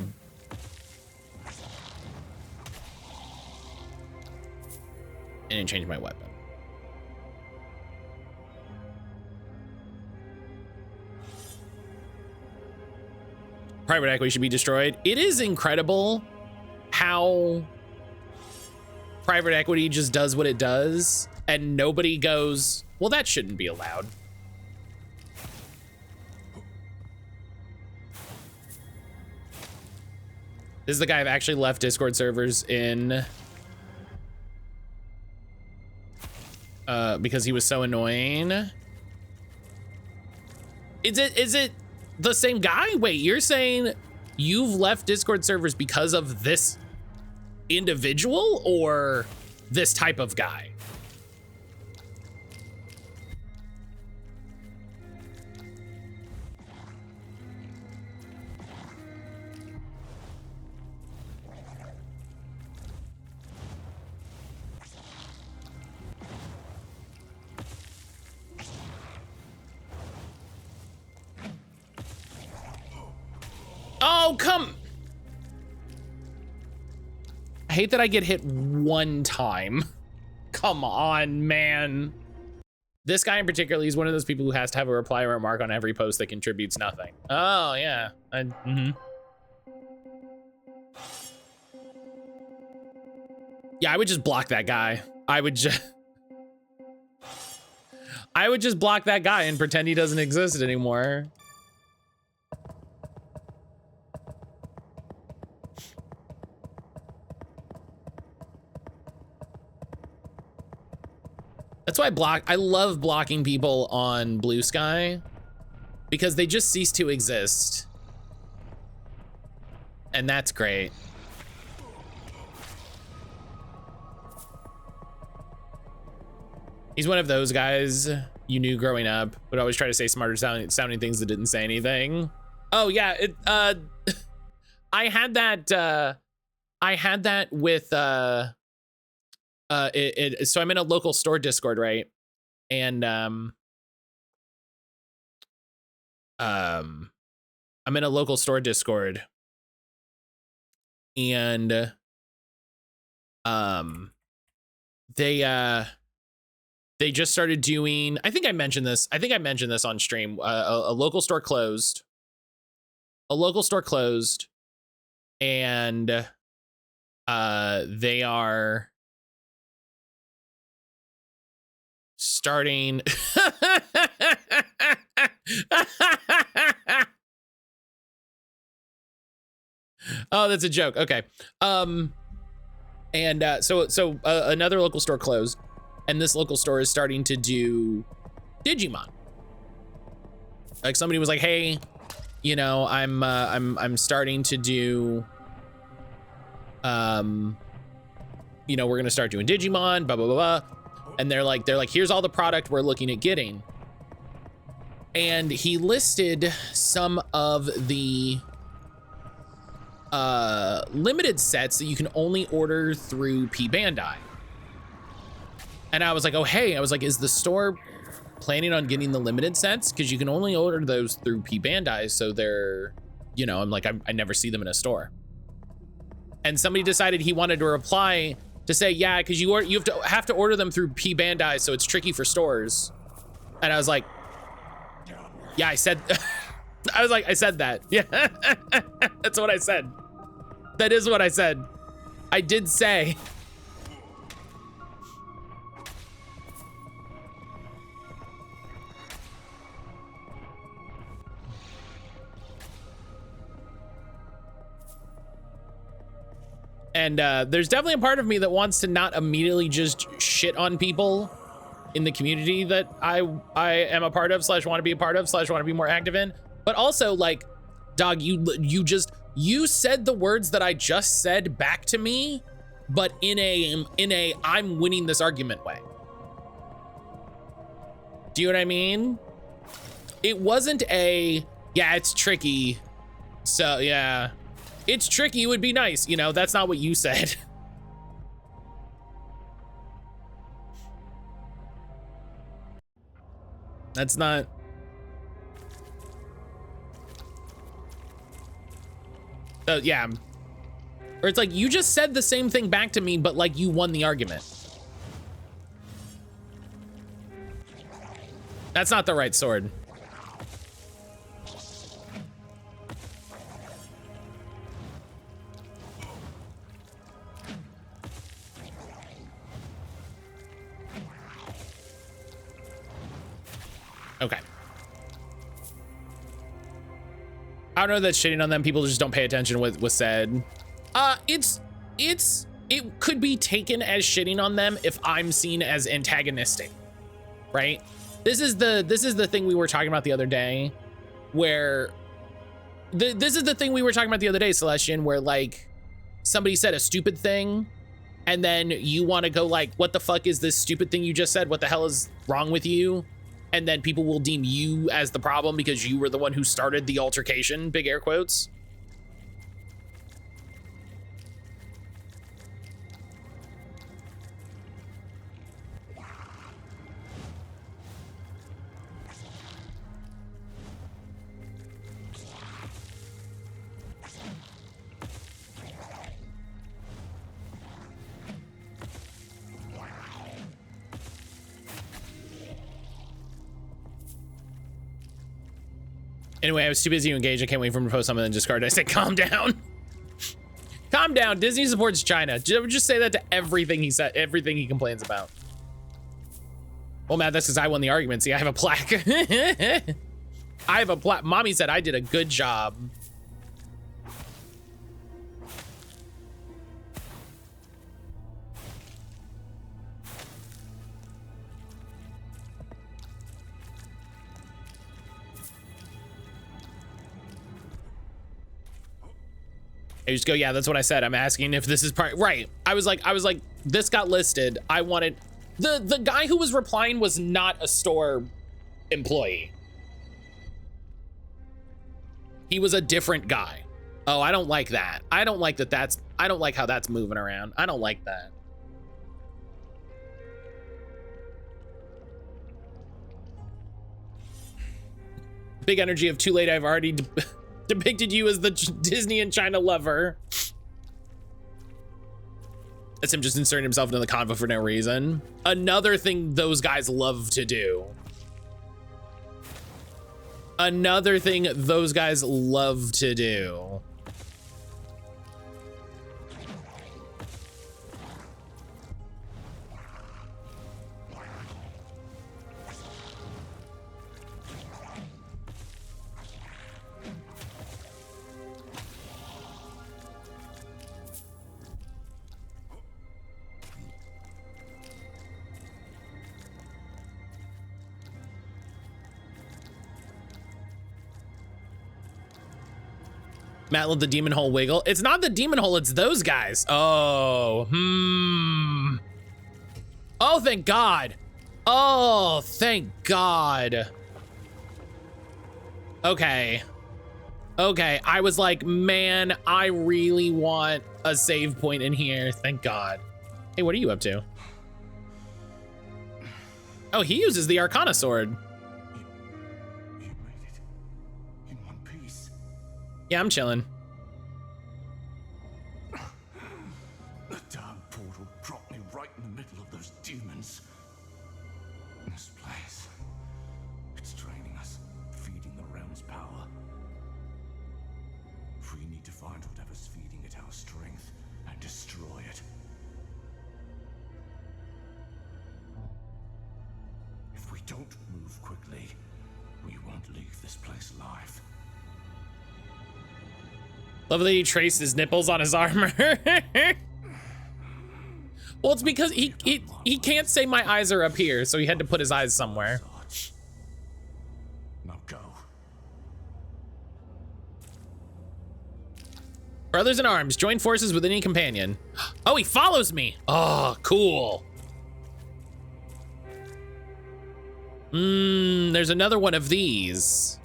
S1: didn't change my weapon. Private equity should be destroyed. It is incredible how private equity just does what it does and nobody goes, well, that shouldn't be allowed. This is the guy I've actually left Discord servers in because he was so annoying. Is it the same guy? Wait, you're saying you've left Discord servers because of this individual or this type of guy? Oh, come. I hate that I get hit one time. Come on, man. This guy in particular, he's one of those people who has to have a reply or remark on every post that contributes nothing. Oh, yeah. Yeah, I would just block that guy. I would just block that guy and pretend he doesn't exist anymore. That's why I love blocking people on Blue Sky because they just cease to exist. And that's great. He's one of those guys you knew growing up, would always try to say smarter sounding things that didn't say anything. Oh yeah, I had that with so I'm in a local store Discord, right? And I'm in a local store Discord, and they just started doing, I think I mentioned this on stream. A local store closed. And they are starting. Oh, that's a joke. Okay. So another local store closed, and this local store is starting to do Digimon. Like somebody was like, "Hey, you know, I'm starting to do, you know, we're gonna start doing Digimon, blah blah blah blah." And they're like, "Here's all the product we're looking at getting." And he listed some of the limited sets that you can only order through P Bandai. And I was like, oh, hey, I was like, is the store planning on getting the limited sets? Because you can only order those through P Bandai. So they're, you know, I'm like, I never see them in a store. And somebody decided he wanted to reply to say, yeah, because you have to order them through P Bandai. So it's tricky for stores. And I was like, yeah, I said, I said that. Yeah, that's what I said. That is what I said. I did say. And there's definitely a part of me that wants to not immediately just shit on people in the community that I am a part of / want to be a part of / want to be more active in. But also, like, dog, you said the words that I just said back to me, but in a I'm winning this argument way. Do you know what I mean? It wasn't a, yeah, it's tricky. So yeah, it's tricky, it would be nice. You know, that's not what you said. That's not. Yeah. Or it's like, you just said the same thing back to me, but like you won the argument. That's not the right sword. Okay. I don't know that shitting on them, people just don't pay attention what was said. It could be taken as shitting on them if I'm seen as antagonistic, right? This is the thing we were talking about the other day, where this is the thing we were talking about the other day, Celestian, where like somebody said a stupid thing and then you want to go like, what the fuck is this stupid thing you just said? What the hell is wrong with you? And then people will deem you as the problem because you were the one who started the altercation, big air quotes. Anyway, I was too busy to engage. I can't wait for him to post something and discard it. I said, calm down. Calm down. Disney supports China. Just say that to everything he said, everything he complains about. Well, Matt, that's because I won the argument. See, I have a plaque. I have a plaque. Mommy said I did a good job. I just go, yeah, that's what I said. I'm asking if this is part, right. I was like, this got listed. I wanted, the guy who was replying was not a store employee. He was a different guy. Oh, I don't like that. I don't like that I don't like how that's moving around. I don't like that. Big energy of too late. I've already depicted you as the Disney and China lover. That's him just inserting himself into the convo for no reason. Another thing those guys love to do. Another thing those guys love to do. Matt let the demon hole wiggle. It's not the demon hole, it's those guys. Oh, Oh, thank God. Oh, thank God. Okay. Okay, I was like, man, I really want a save point in here. Thank God. Hey, what are you up to? Oh, he uses the Arcana sword.
S4: You made it in one piece.
S1: Yeah, I'm chilling.
S4: The dark portal dropped me right in the middle of those demons. This place, it's draining us, feeding the realm's power. We need to find whatever's feeding it our strength and destroy it. If we don't move quickly, we won't leave this place alive.
S1: Love that he traced his nipples on his armor. Well, it's because he can't say my eyes are up here, so he had to put his eyes somewhere.
S4: Now go.
S1: Brothers in arms, join forces with any companion. Oh, he follows me. Oh, cool. There's another one of these.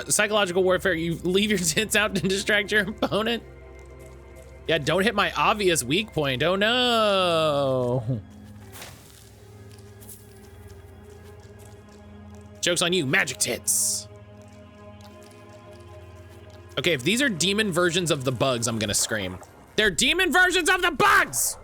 S1: Psychological warfare, you leave your tits out to distract your opponent. Yeah, don't hit my obvious weak point. Oh no. Joke's on you, magic tits. Okay, if these are demon versions of the bugs, I'm gonna scream. They're demon versions of the bugs!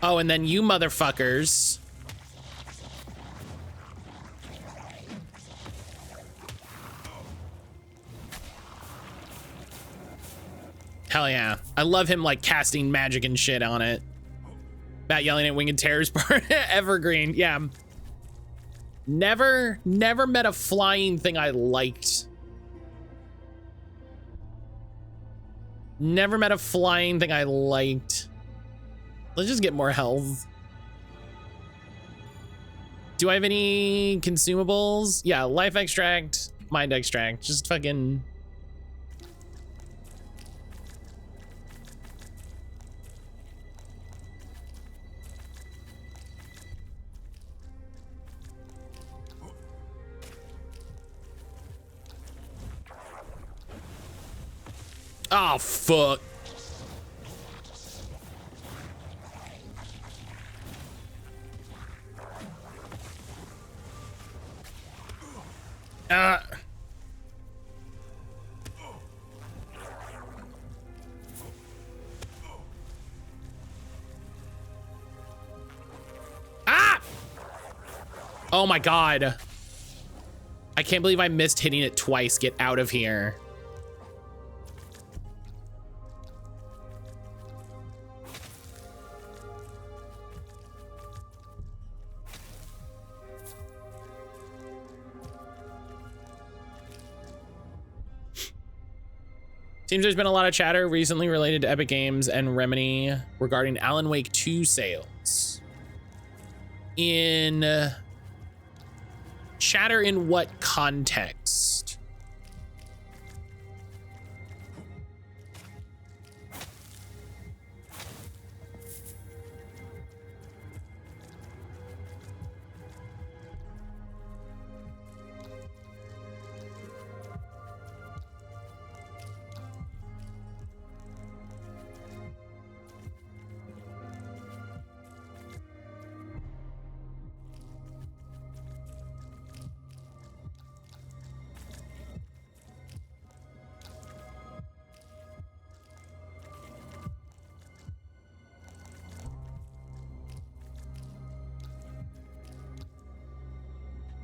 S1: Oh, and then you motherfuckers. Hell yeah. I love him like casting magic and shit on it. Matt yelling at Winged Terror's part. Evergreen, yeah. Never met a flying thing I liked. Never met a flying thing I liked. Let's just get more health. Do I have any consumables? Yeah, life extract, mind extract, just fucking. Oh, fuck. Oh my God. I can't believe I missed hitting it twice. Get out of here. Seems there's been a lot of chatter recently related to Epic Games and Remedy regarding Alan Wake 2 sales. In chatter in what context?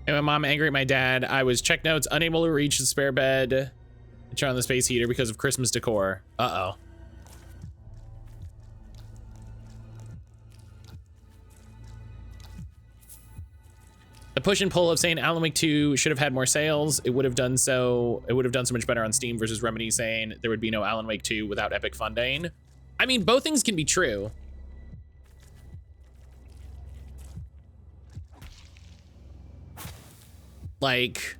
S1: And my mom angry at my dad. I was check notes, unable to reach the spare bed and turn on the space heater because of Christmas decor. Uh-oh. The push and pull of saying Alan Wake 2 should have had more sales. It would have done so much better on Steam versus Remedy saying there would be no Alan Wake 2 without Epic funding. I mean, both things can be true. Like,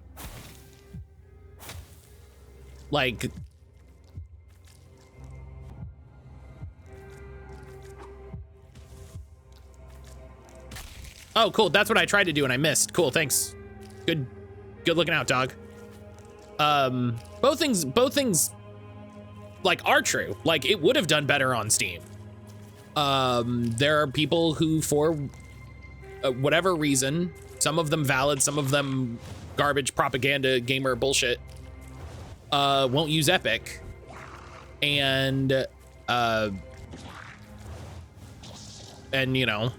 S1: oh, cool. That's what I tried to do and I missed. Cool, thanks. Good looking out, dog. Both things like are true. Like it would have done better on Steam. There are people who, for whatever reason, some of them valid, some of them garbage propaganda gamer bullshit, won't use Epic. And you know,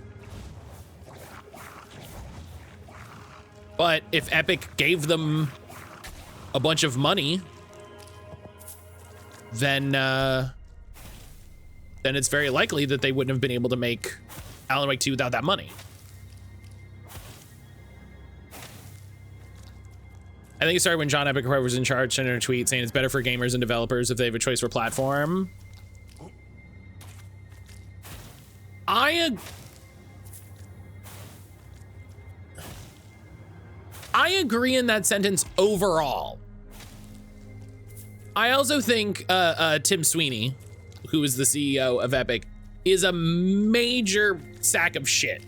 S1: but if Epic gave them a bunch of money, then it's very likely that they wouldn't have been able to make Alan Wake 2 without that money. I think it started when John Epic was in charge, sent in a tweet saying it's better for gamers and developers if they have a choice for platform. I agree in that sentence overall. I also think Tim Sweeney, who is the CEO of Epic, is a major sack of shit.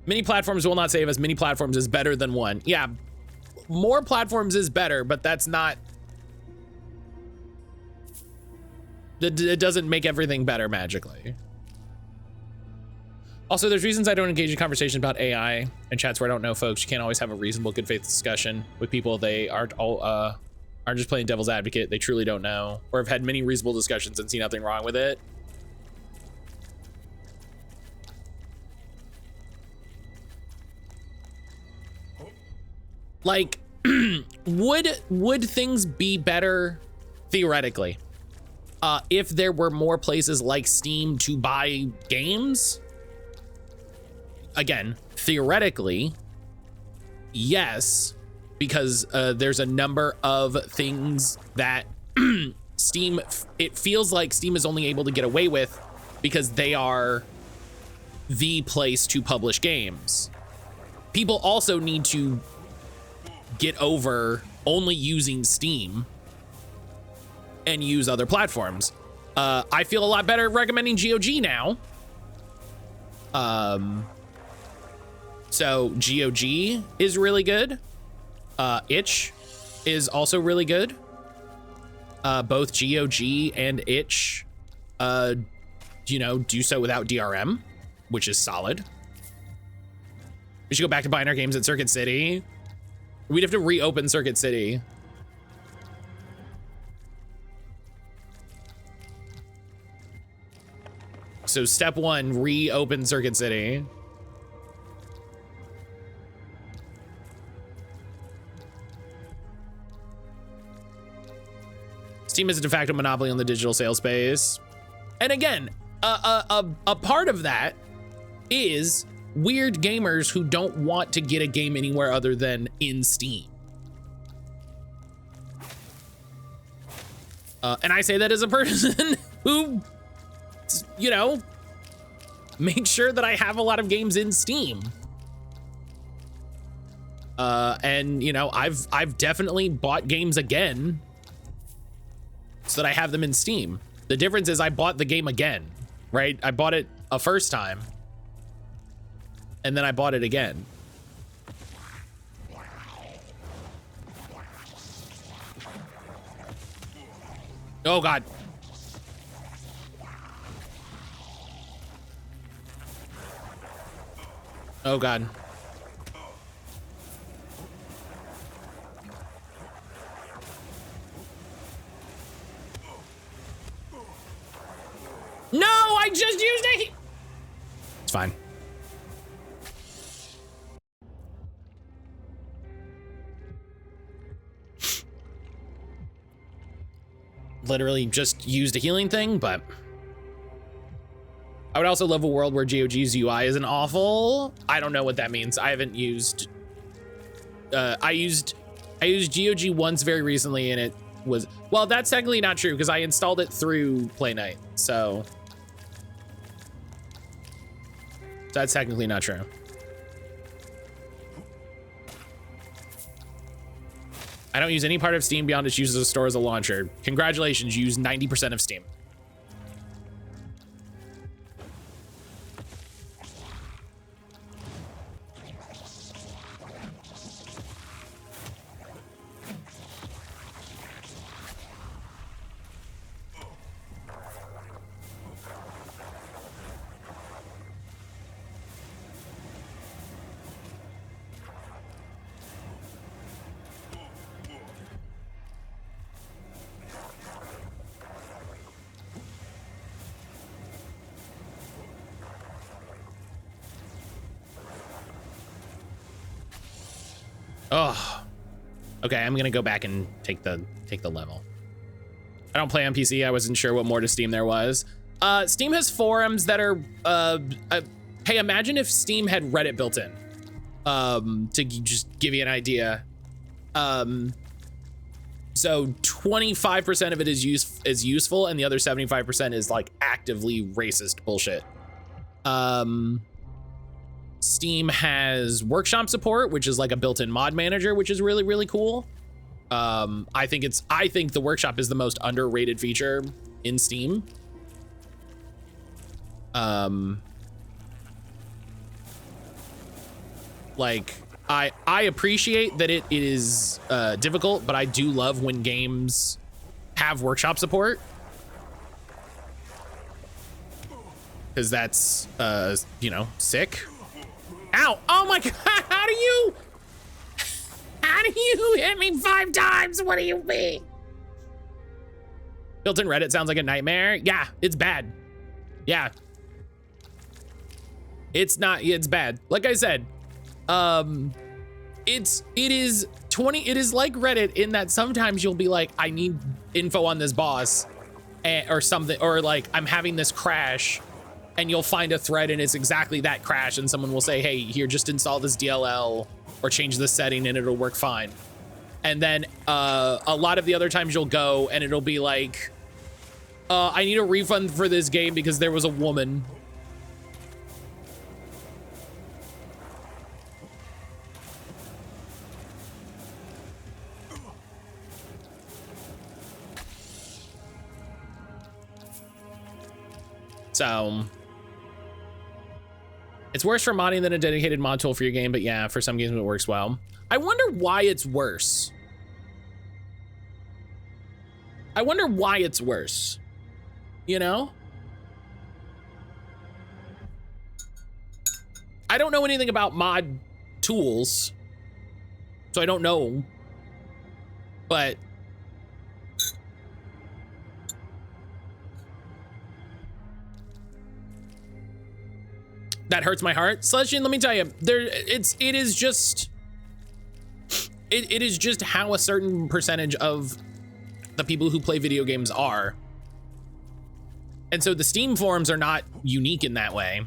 S1: Many platforms will not save us. Many platforms is better than one. Yeah, more platforms is better, but that's not... It doesn't make everything better magically. Also, there's reasons I don't engage in conversations about AI and chats where I don't know folks. You can't always have a reasonable, good faith discussion with people. They aren't just playing devil's advocate. They truly don't know, or have had many reasonable discussions and see nothing wrong with it. Like, would things be better theoretically if there were more places like Steam to buy games? Again, theoretically, yes, because there's a number of things that Steam, it feels like Steam is only able to get away with because they are the place to publish games. People also need to get over only using Steam and use other platforms. I feel a lot better recommending GOG now. So GOG is really good. Itch is also really good. Both GOG and Itch, you know, do so without DRM, which is solid. We should go back to buying our games at Circuit City. We'd have to reopen Circuit City. So step one, reopen Circuit City. Steam is a de facto monopoly on the digital sales space. And again, a part of that is weird gamers who don't want to get a game anywhere other than in Steam. And I say that as a person who, you know, makes sure that I have a lot of games in Steam. And you know, I've definitely bought games again so that I have them in Steam. The difference is I bought the game again, right? I bought it a first time and then I bought it again. Oh God. Oh God. No, I just used it. It's fine. Literally just used a healing thing, but I would also love a world where GOG's UI isn't awful. I don't know what that means. I haven't used, I used GOG once very recently and it was, well, that's technically not true because I installed it through Play Night. So that's technically not true. I don't use any part of Steam beyond its use as a store as a launcher. Congratulations, you use 90% of Steam. Oh, okay. I'm gonna go back and take the level. I don't play on PC. I wasn't sure what more to Steam there was. Steam has forums that are. Hey, imagine if Steam had Reddit built in. To just give you an idea. So 25% of it is useful, and the other 75% is like actively racist bullshit. Steam has workshop support, which is like a built-in mod manager, which is really, really cool. I think the workshop is the most underrated feature in Steam. Like I appreciate that it is difficult, but I do love when games have workshop support. Because that's, you know, sick. Ow! Oh my God! How do you hit me 5 times? What do you mean? Built-in Reddit sounds like a nightmare. Yeah, it's bad. Yeah, it's bad. Like I said, it is like Reddit in that sometimes you'll be like, I need info on this boss, or something, or like I'm having this crash. And you'll find a thread and it's exactly that crash, and someone will say, hey, here, just install this DLL or change the setting and it'll work fine. And then a lot of the other times you'll go and it'll be like, I need a refund for this game because there was a woman. So it's worse for modding than a dedicated mod tool for your game, but yeah, for some games it works well. I wonder why it's worse. I wonder why it's worse. You know? I don't know anything about mod tools, so I don't know. But that hurts my heart. Slushin, let me tell you, it is just how a certain percentage of the people who play video games are. And so the Steam forums are not unique in that way.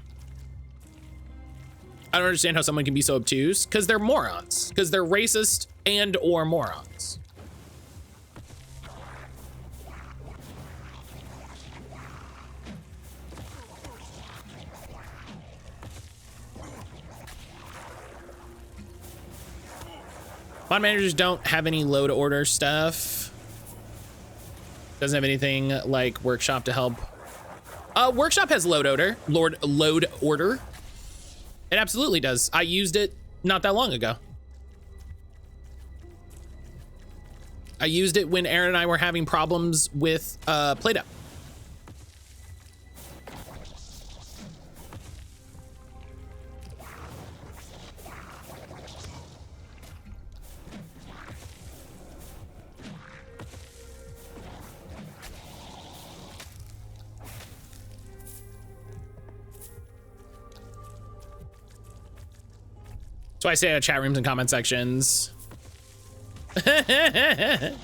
S1: I don't understand how someone can be so obtuse, because they're morons, because they're racist and or morons. Mod managers don't have any load order stuff. Doesn't have anything like Workshop to help. Workshop has load order. It absolutely does. I used it not that long ago. I used it when Aaron and I were having problems with Play-Doh. So I say chat rooms and comment sections. Okay,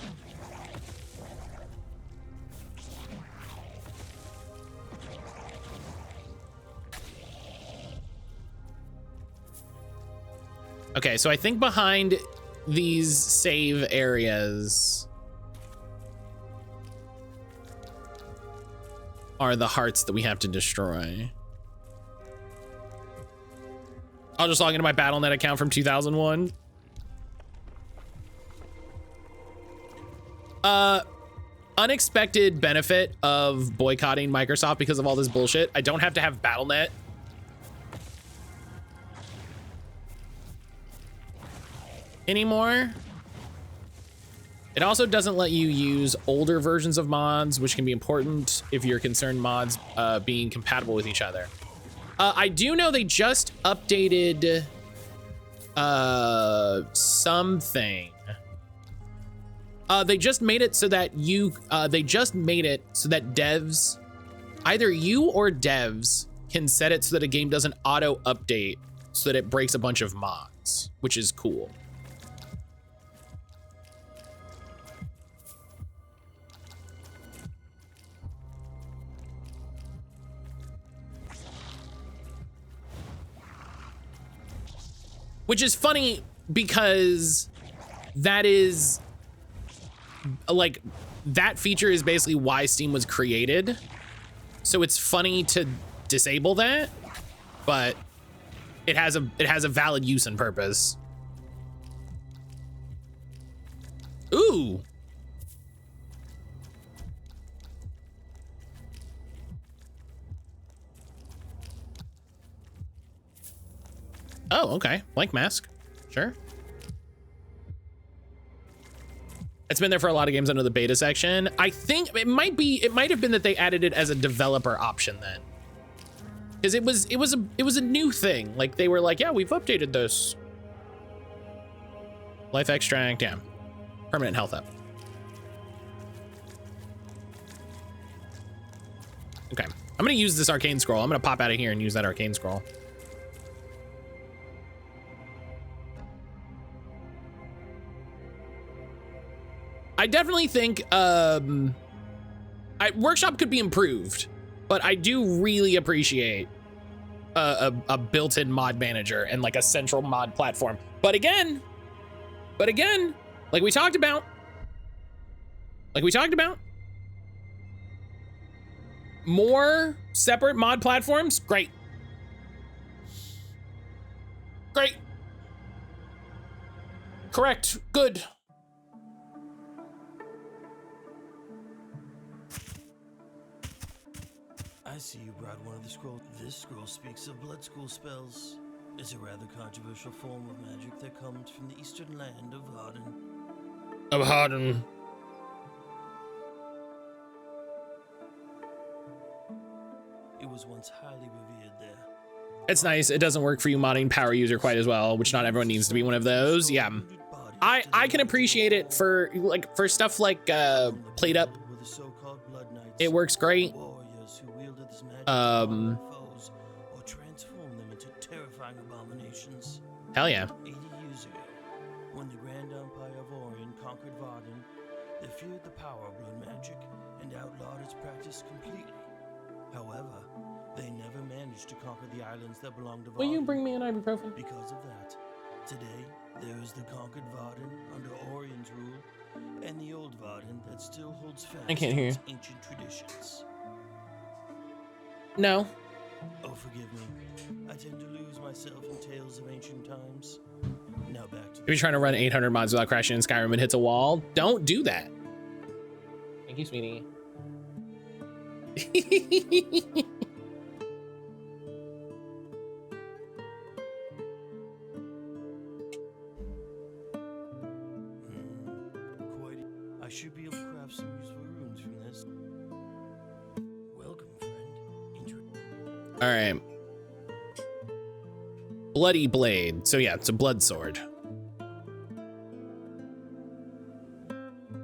S1: so I think behind these save areas are the hearts that we have to destroy. I'll just log into my Battle.net account from 2001. Unexpected benefit of boycotting Microsoft because of all this bullshit. I don't have to have BattleNet. Anymore. It also doesn't let you use older versions of mods, which can be important if you're concerned mods being compatible with each other. I do know they just updated something. They just made it so that devs, either you or devs, can set it so that a game doesn't auto update so that it breaks a bunch of mods, which is cool. Which is funny because that is like, that feature is basically why Steam was created. So it's funny to disable that, but it has a valid use and purpose. Ooh. Oh, okay. Blank mask. Sure. It's been there for a lot of games under the beta section. I think it might have been that they added it as a developer option then. Because it was a new thing. Like they were like, yeah, we've updated this. Life extract, yeah. Permanent health up. Okay. I'm gonna use this arcane scroll. I'm gonna pop out of here and use that arcane scroll. I definitely think Workshop could be improved, but I do really appreciate a built-in mod manager and like a central mod platform. But again, like we talked about, more separate mod platforms, great. Great. Correct, good.
S6: I see you brought one of the scrolls. This scroll speaks of blood school spells. It's a rather controversial form of magic that comes from the eastern land of Harden. It was once highly revered there.
S1: It's nice. It doesn't work for you modding power user quite as well, which not everyone needs to be one of those. Yeah. I can appreciate it for stuff like Played Up. It works great.
S6: Or transform them into terrifying abominations.
S1: Hell yeah.
S6: 80 years ago, when the Grand Empire of Orient conquered Varden, they feared the power of blood magic and outlawed its practice completely. However, they never managed to conquer the islands that belonged to Varden.
S1: Will you bring me an ibuprofen?
S6: Because of that, today there is the conquered Varden under Orion's rule, and the old Varden that still holds fast
S1: I can't hear
S6: its ancient traditions.
S1: No.
S6: Oh, forgive me. I tend to lose myself in tales of ancient times. Now back to
S1: If you're trying to run 800 mods without crashing in Skyrim and hits a wall, don't do that. Thank you, sweetie.
S6: quite. I should be able to craft some useful runes from this. Welcome, friend.
S1: All right. Bloody blade. So yeah, it's a blood sword.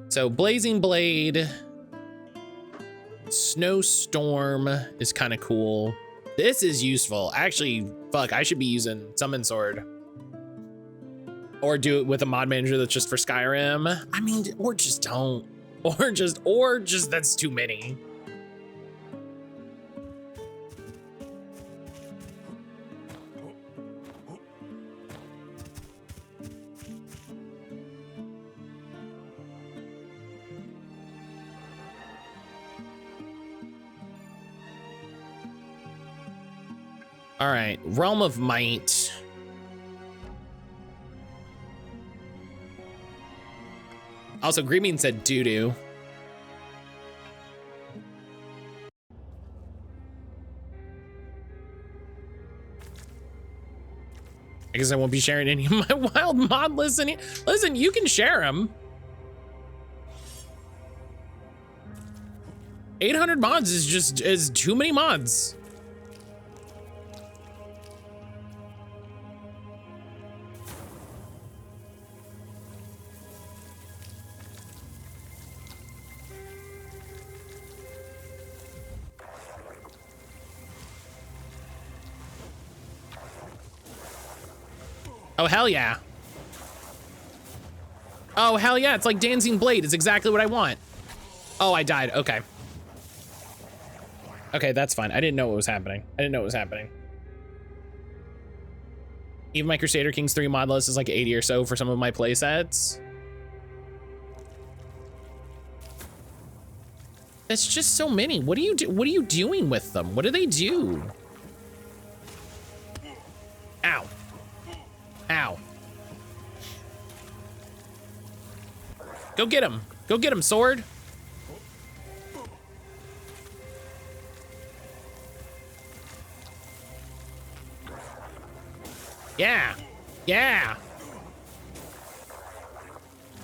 S1: So blazing blade. Snowstorm is kind of cool. This is useful. Actually, fuck, I should be using summon sword. Or do it with a mod manager that's just for Skyrim. I mean, or just don't. Or just that's too many. All right, Realm of Might. Also, Green said doo-doo. I guess I won't be sharing any of my wild mod lists. Listen, you can share them. 800 mods is too many mods. Oh, hell yeah. Oh, hell yeah. It's like Dancing Blade. It's exactly what I want. Oh, I died. Okay. Okay, that's fine. I didn't know what was happening. Even my Crusader Kings 3 mod list is like 80 or so for some of my play sets. It's just so many. What are you doing with them? What do they do? Ow. Ow. Go get him. Go get him, sword. Yeah. Yeah.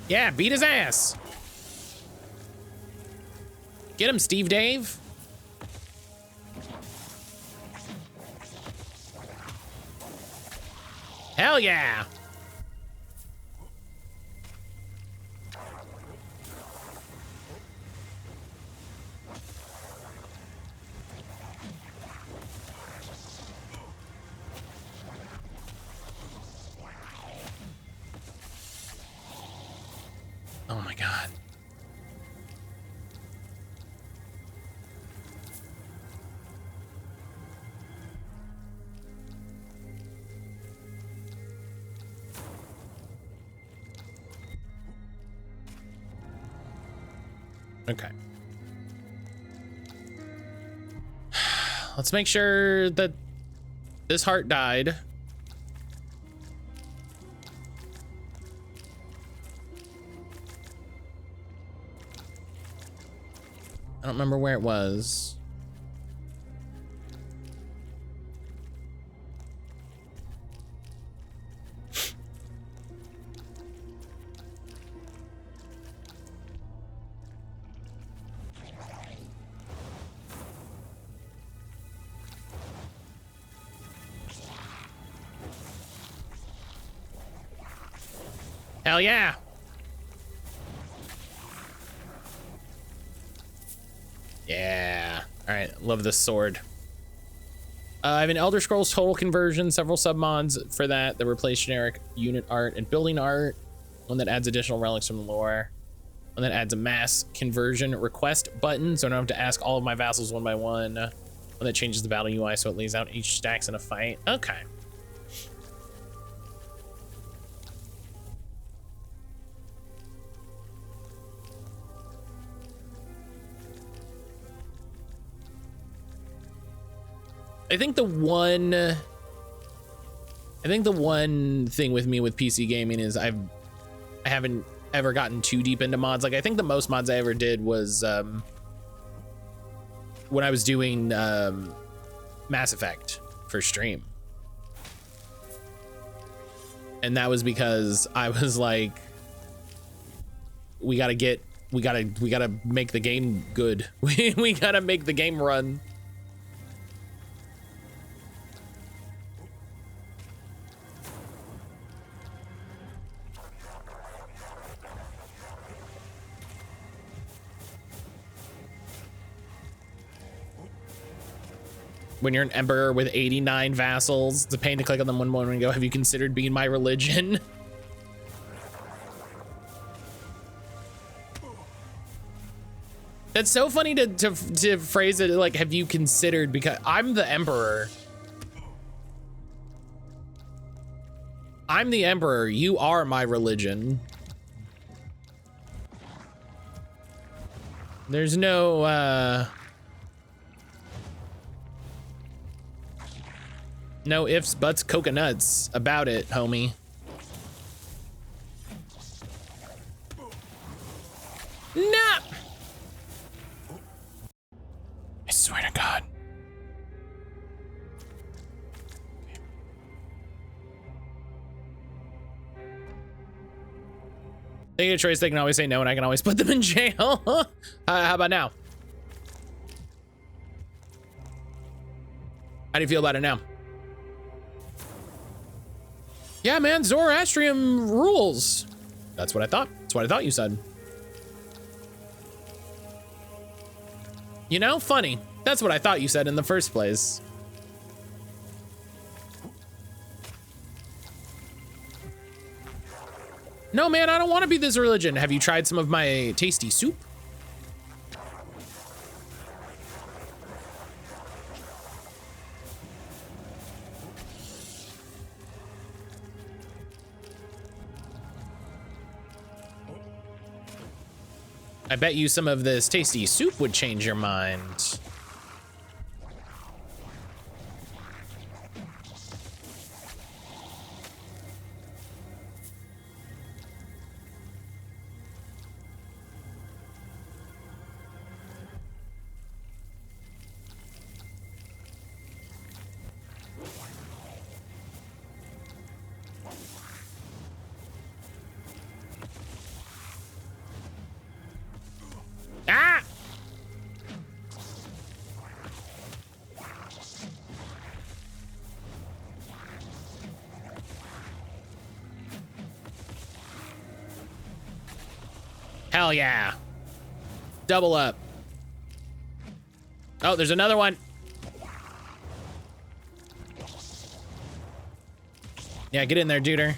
S1: Yeah, beat his ass. Get him, Steve Dave. Hell yeah. Oh my God. Okay. Let's make sure that this heart died. I don't remember where it was. Hell yeah. Yeah. All right. Love this sword. I have an Elder Scrolls Total conversion, several submods for that replace generic unit art and building art. One that adds additional relics from the lore. One that adds a mass conversion request button, so I don't have to ask all of my vassals one by one. One that changes the battle UI so it lays out each stacks in a fight. Okay. I think the one thing with me with PC gaming is I haven't ever gotten too deep into mods. Like I think the most mods I ever did was when I was doing Mass Effect for stream. And that was because I was like, we gotta make the game good. We gotta make the game run. When you're an emperor with 89 vassals, it's a pain to click on them one morning and go, have you considered being my religion? That's so funny to phrase it like, have you considered, because I'm the emperor. I'm the emperor, you are my religion. There's no, no ifs, buts, coconuts about it, homie. They get a choice, they can always say no, and I can always put them in jail. How about now? How do you feel about it now? Yeah, man, Zoroastrian rules. That's what I thought. That's what I thought you said. You know, funny. That's what I thought you said in the first place. No, man, I don't want to be this religion. Have you tried some of my tasty soup? I bet you some of this tasty soup would change your mind. Ah! Hell yeah. Double up. Oh, there's another one. Yeah, get in there, duder.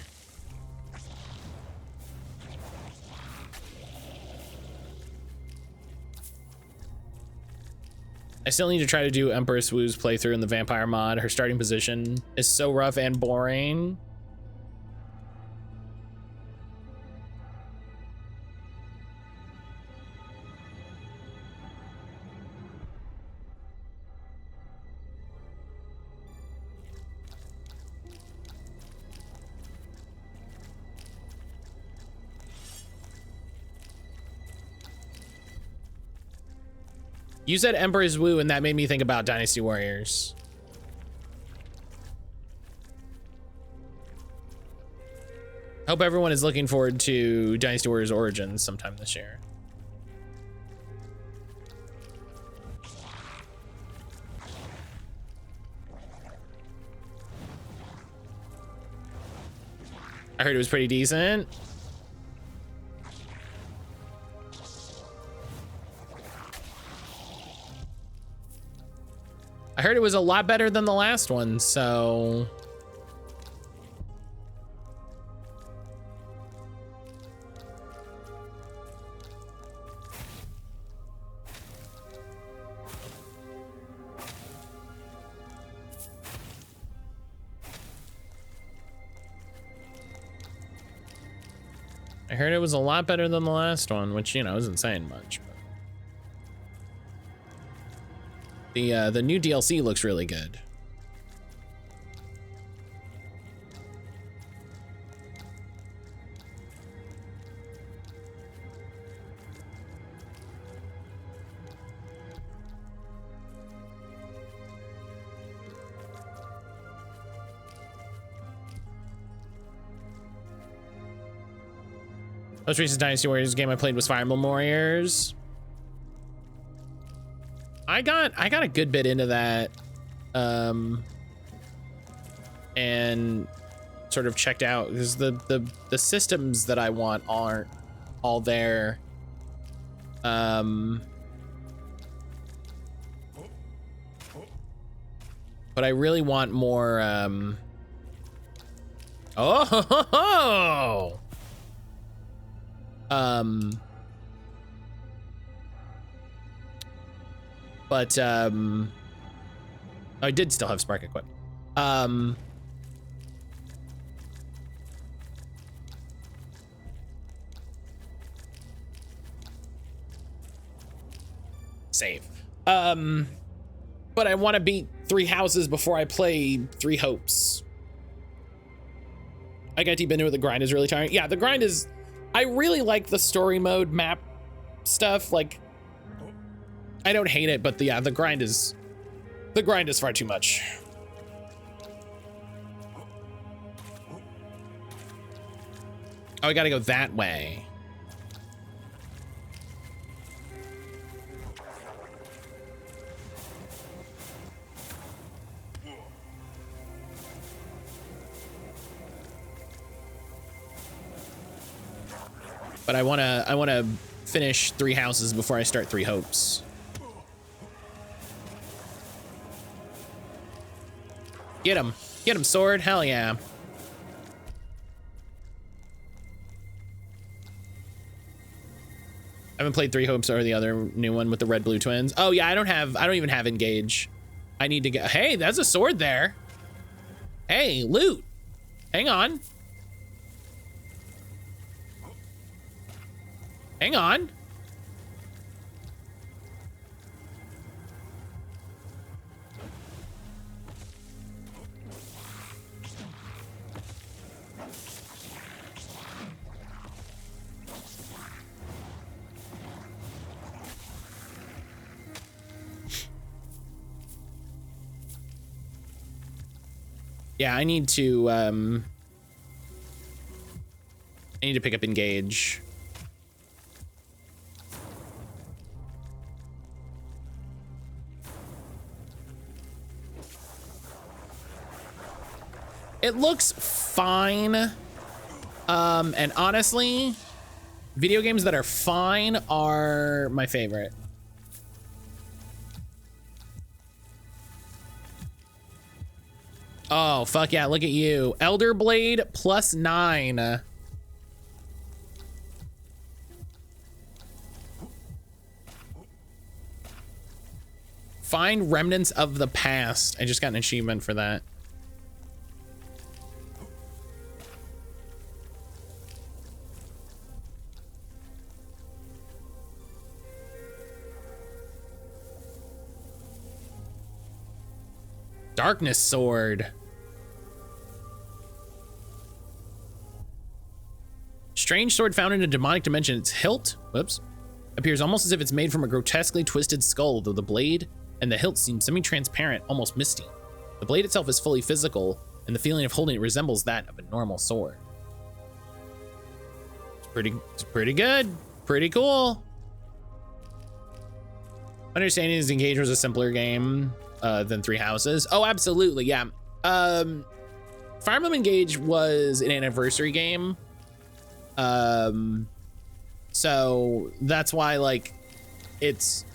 S1: I still need to try to do Empress Wu's playthrough in the vampire mod. Her starting position is so rough and boring. You said Emperor's Wu, and that made me think about Dynasty Warriors. Hope everyone is looking forward to Dynasty Warriors Origins sometime this year. I heard it was pretty decent. I heard it was a lot better than the last one, so... I heard it was a lot better than the last one, which, you know, isn't saying much. The new DLC looks really good. Most recent Dynasty Warriors game I played was Fire Emblem Warriors. I got a good bit into that, and sort of checked out because the systems that I want aren't all there. But I really want more. But I did still have Spark equipped. Save. But I want to beat 3 houses before I play 3 hopes. I got deep into it. The grind is really tiring. Yeah, the grind is. I really like the story mode map stuff. Like, I don't hate it, but the grind is far too much. Oh, I gotta go that way. but I wanna finish 3 houses before I start 3 hopes. Get him, sword, hell yeah. I haven't played 3 hopes or the other new one with the red blue twins. Oh yeah, I don't even have engage. I need to get, hey, that's a sword there. Hey, loot. Hang on. Hang on. Yeah, I need to pick up engage. It looks fine. And honestly, video games that are fine are my favorite. Oh, fuck yeah, look at you. Elder Blade +9. Find remnants of the past. I just got an achievement for that. Darkness sword. Strange sword found in a demonic dimension. Its hilt, whoops, appears almost as if it's made from a grotesquely twisted skull, though the blade and the hilt seem semi-transparent, almost misty. The blade itself is fully physical, and the feeling of holding it resembles that of a normal sword. It's pretty good. Pretty cool. Understanding is Engage was a simpler game than 3 Houses. Oh, absolutely, yeah. Fire Emblem Engage was an anniversary game. So that's why, like, it's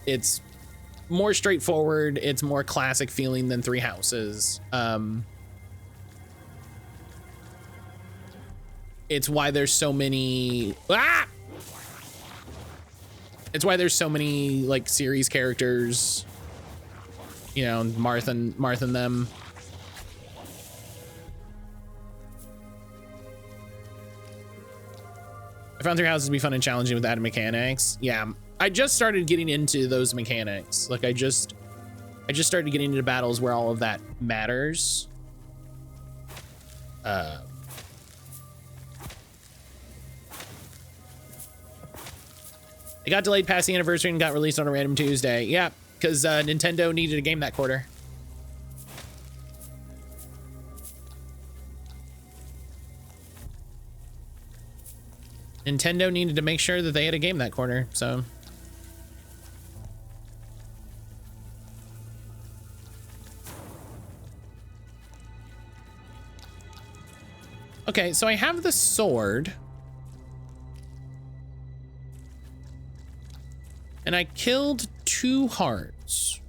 S1: more straightforward. It's more classic feeling than 3 Houses. It's why there's so many, it's why there's so many, like, series characters, you know, Marth and them. I found 3 Houses to be fun and challenging with added mechanics. Yeah, I just started getting into those mechanics. Like, I just started getting into battles where all of that matters. It got delayed past the anniversary and got released on a random Tuesday. Yeah, because Nintendo needed a game that quarter. Nintendo needed to make sure that they had a game that quarter, so. Okay, so I have the sword. And I killed 2 hearts.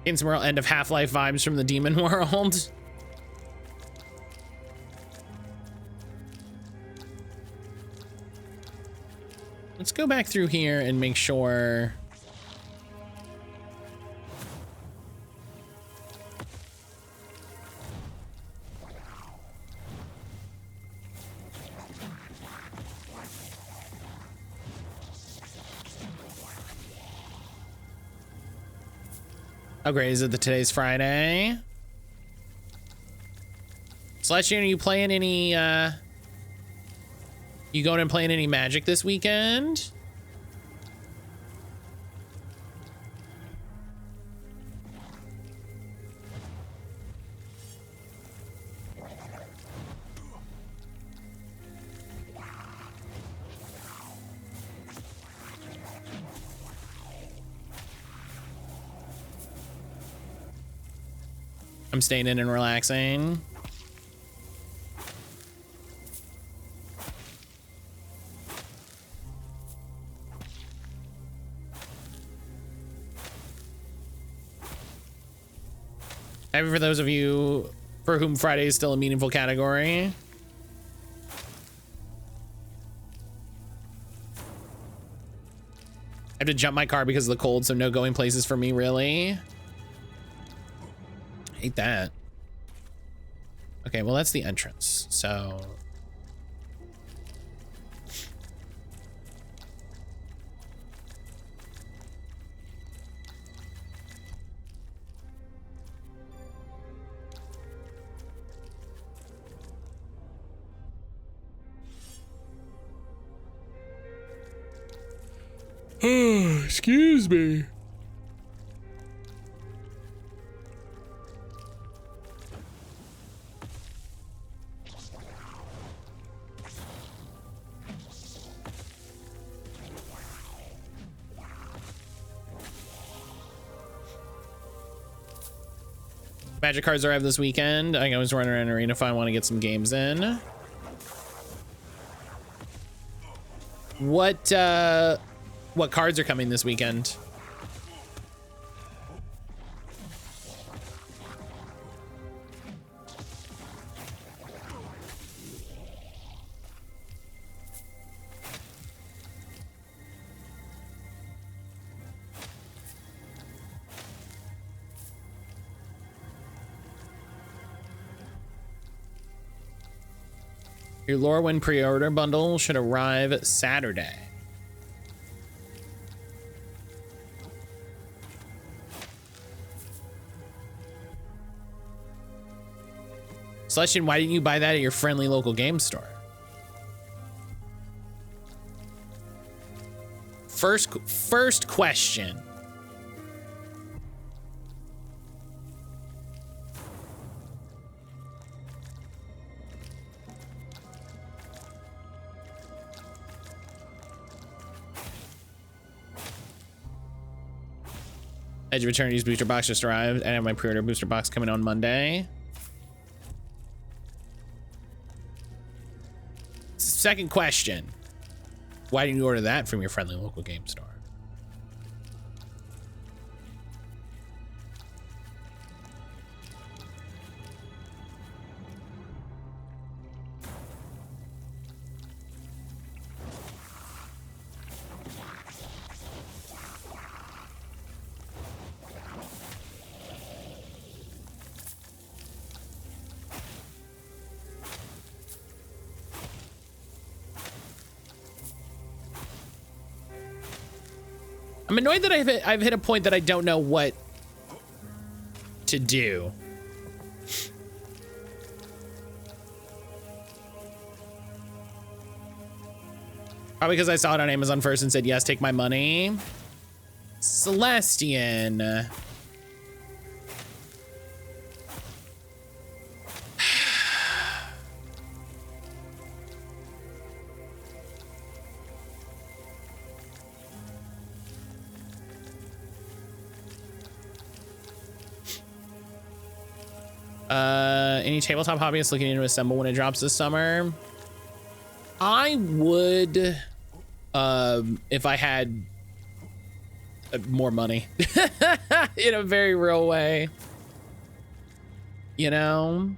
S1: In some real end of Half-Life vibes from the demon world. Let's go back through here and make sure. How great is it that today's Friday? Celestian, are you playing any, you going and playing any Magic this weekend? I'm staying in and relaxing. Happy for those of you for whom Friday is still a meaningful category. I have to jump my car because of the cold, so no going places for me, really. Hate that. Okay, well, that's the entrance, so. Excuse me. Magic cards arrive this weekend. I can always run around arena if I want to get some games in. What cards are coming this weekend? Your Lorwyn pre-order bundle should arrive Saturday. Celestian, why didn't you buy that at your friendly local game store? First question. Edge of Eternity's booster box just arrived. I have my pre-order booster box coming on Monday. Second question. Why didn't you order that from your friendly local game store? I'm annoyed that I've hit a point that I don't know what to do. Probably because I saw it on Amazon first and said, yes, take my money. Celestian. Any tabletop hobbyists looking to assemble when it drops this summer? I would, if I had more money, in a very real way, you know,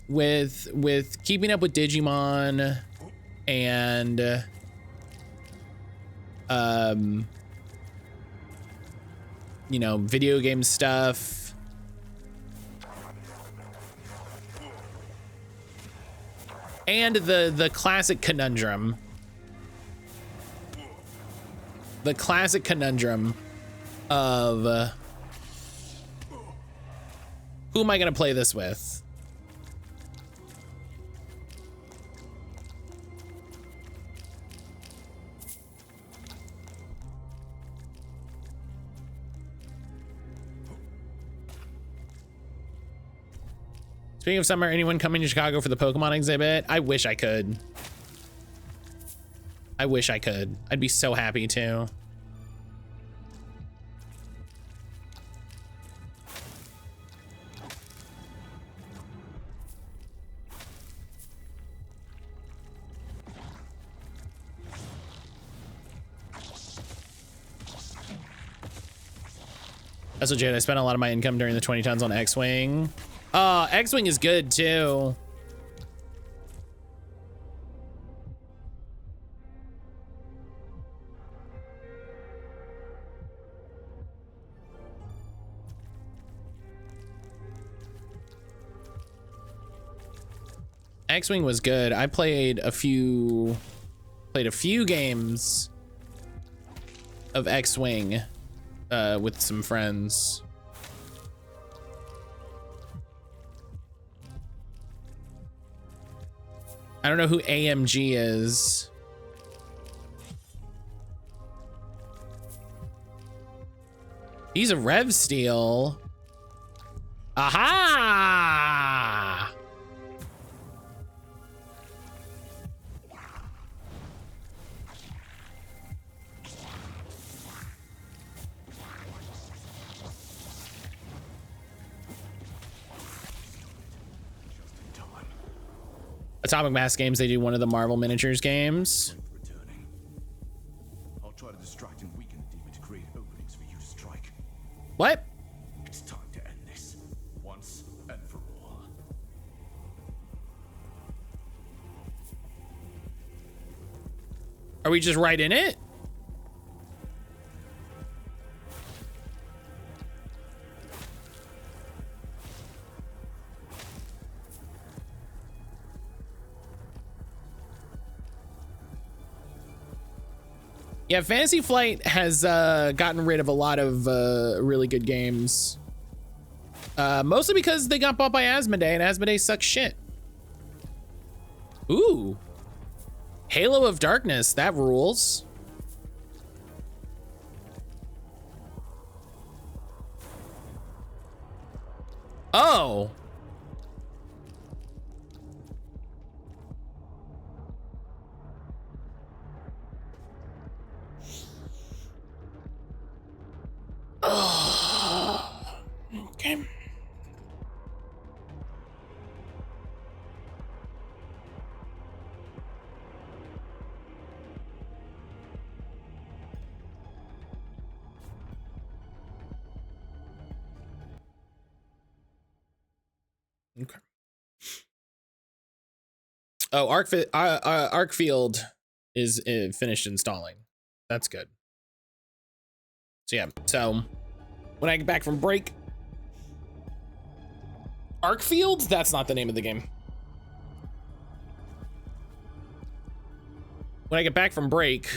S1: with keeping up with Digimon and, you know, video game stuff. And the classic conundrum the classic conundrum of who am I gonna play this with? Speaking of summer, anyone coming to Chicago for the Pokemon exhibit? I wish I could. I wish I could. I'd be so happy to. That's legit. I spent a lot of my income during the 20 tons on X-Wing. X-Wing is good too. X-Wing was good. I played a few games of X-Wing with some friends. I don't know who AMG is. He's a Rev Steel. Aha! Atomic Mass Games, they do one of the Marvel Miniatures games.
S4: Returning. I'll try to distract and weaken the demon to create openings for you to strike.
S1: What?
S4: It's time to end this once and for all.
S1: Are we just right in it? Yeah, Fantasy Flight has gotten rid of a lot of really good games. Mostly because they got bought by Asmodee, and Asmodee sucks shit. Ooh. Halo of Darkness, that rules. Oh. Okay. Okay. Oh, Arkfield is finished installing. That's good. So yeah, so when I get back from break, Arkfield? That's not the name of the game. When I get back from break,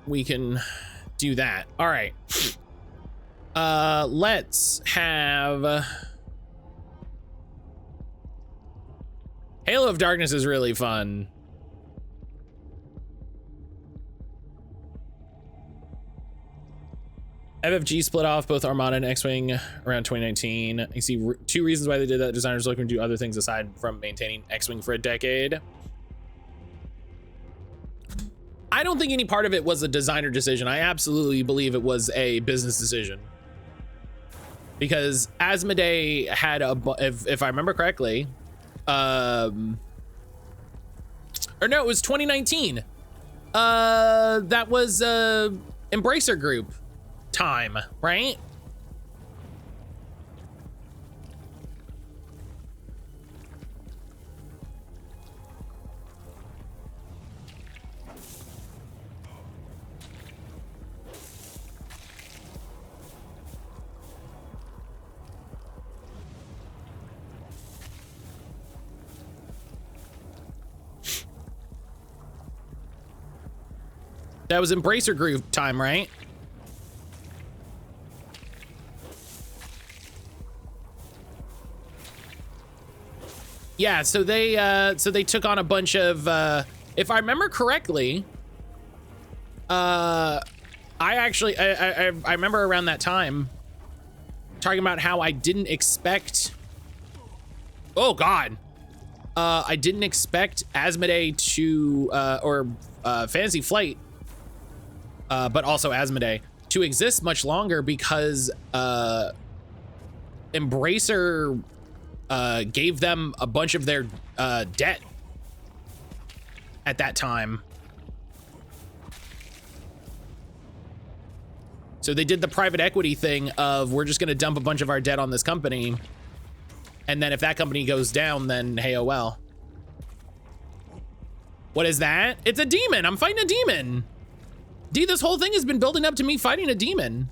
S1: we can do that. All right. Let's have Halo of Darkness is really fun. FFG split off both Armada and X-Wing around 2019. I see two reasons why they did that. Designers looking to do other things aside from maintaining X-Wing for a decade. I don't think any part of it was a designer decision. I absolutely believe it was a business decision. Because Asmodee had if I remember correctly, or no, it was 2019. That was Embracer Group time, right? That was Embracer Group time, right? Yeah, so they took on a bunch of, if I remember correctly, I remember around that time talking about how I didn't expect, oh God, I didn't expect Asmodee to, or Fantasy Flight, but also Asmodee to exist much longer because Embracer gave them a bunch of their debt at that time. So they did the private equity thing of, we're just gonna dump a bunch of our debt on this company, and then if that company goes down, then hey, oh well. What is that? It's a demon. I'm fighting a demon. D, this whole thing has been building up to me fighting a demon.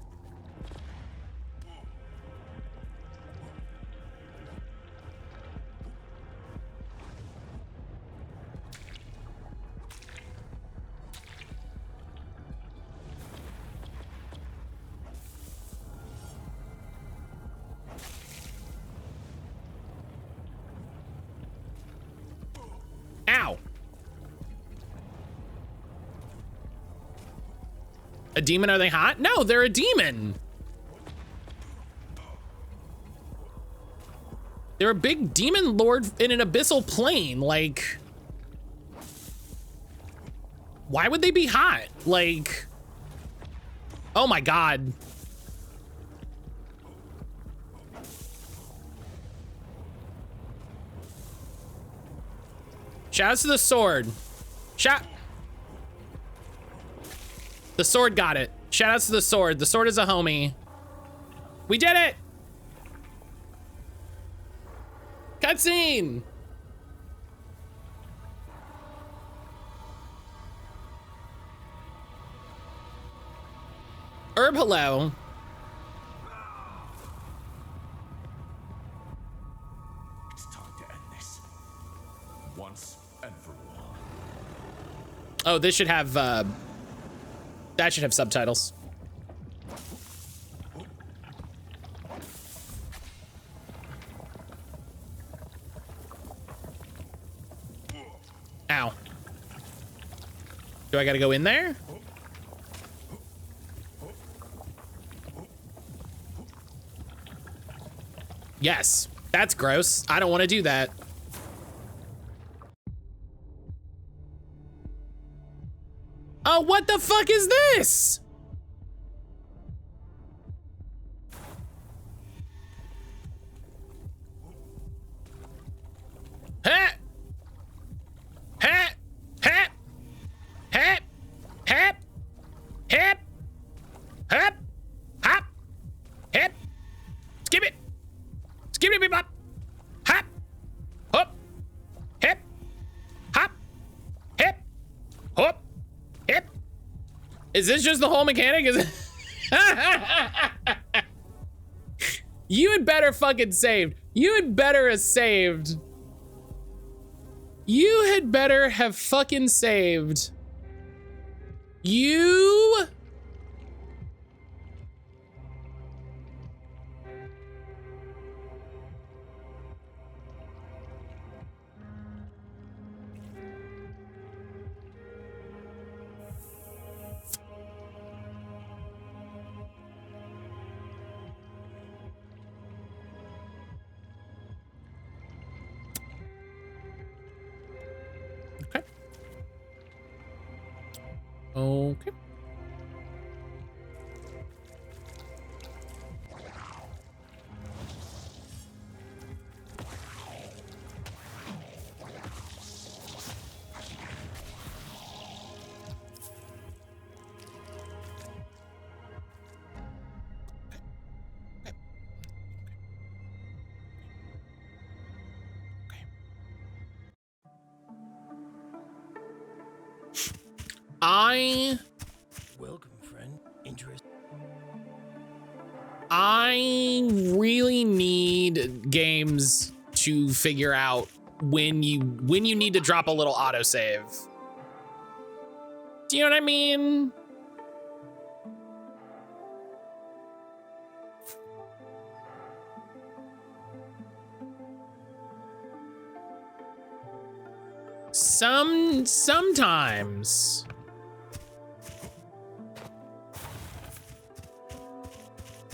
S1: Ow. A demon, are they hot? No, they're a demon. They're a big demon lord in an abyssal plane. Like, why would they be hot? Like, oh my God. Shouts to the sword. The sword got it. Shoutouts to the sword. The sword is a homie. We did it! Cutscene! Herb, hello.
S4: It's time to end this. Once and for all.
S1: Oh, this should have, that should have subtitles. Ow. Do I gotta go in there? Yes, that's gross. I don't want to do that. Oh, what the fuck is this? Ha! Ha! Ha! Ha! Ha! Hip! Hop! Hop! Hip! Skip it! Skip it, bop! Hop! Hop! Hip! Hop! Hip! Hop! Hip! Is this just the whole mechanic? Is it? You had better fucking saved. You had better have saved. You had better have fucking saved. You... Okay.
S6: Welcome, friend. Interest.
S1: I really need games to figure out when you need to drop a little autosave. Do you know what I mean? Sometimes.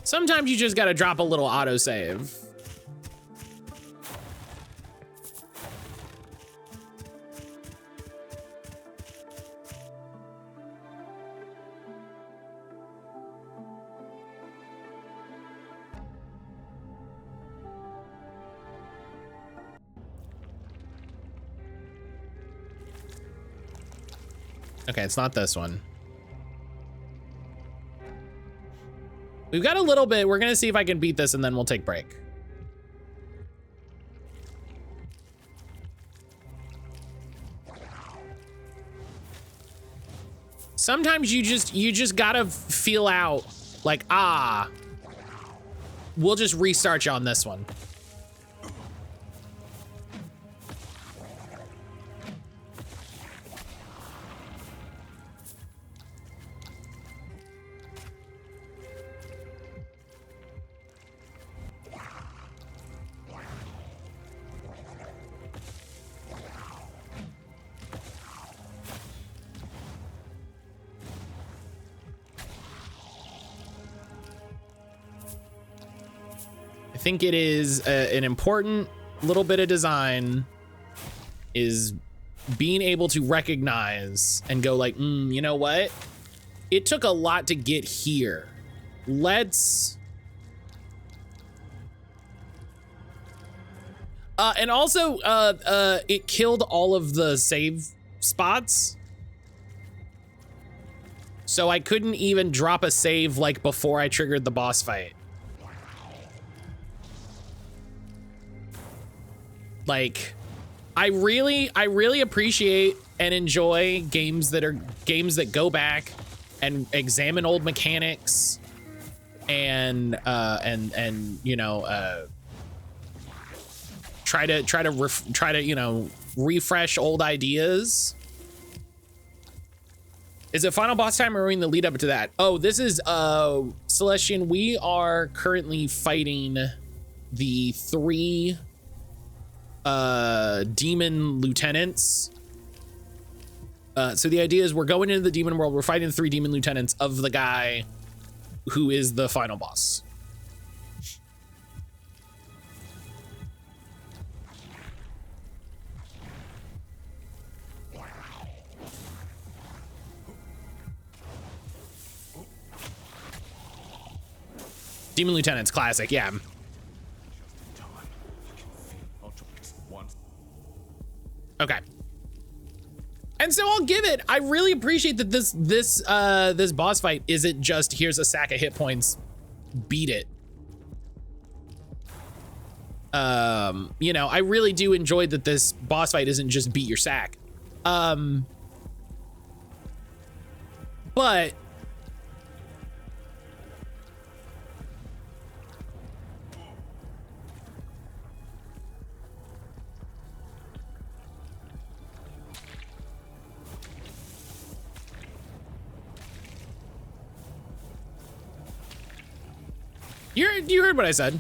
S1: Sometimes you just gotta drop a little autosave. Okay, it's not this one. We've got a little bit. We're gonna see if I can beat this and then we'll take break. Sometimes you just gotta feel out like, we'll just restart you on this one. I think it is an important little bit of design is being able to recognize and go like, you know what? It took a lot to get here. Let's... and also, it killed all of the save spots. So I couldn't even drop a save like before I triggered the boss fight. Like, I really appreciate and enjoy games that go back and examine old mechanics and you know, try to you know, refresh old ideas. Is it final boss time or are we in the lead up to that? Oh, this is Celestian. We are currently fighting the 3 demon lieutenants. So the idea is we're going into the demon world. We're fighting the 3 demon lieutenants of the guy who is the final boss. Demon lieutenants, classic, yeah. Okay. And so I'll give it, I really appreciate that this boss fight isn't just here's a sack of hit points, beat it. You know, I really do enjoy that this boss fight isn't just beat your sack. But you heard what I said.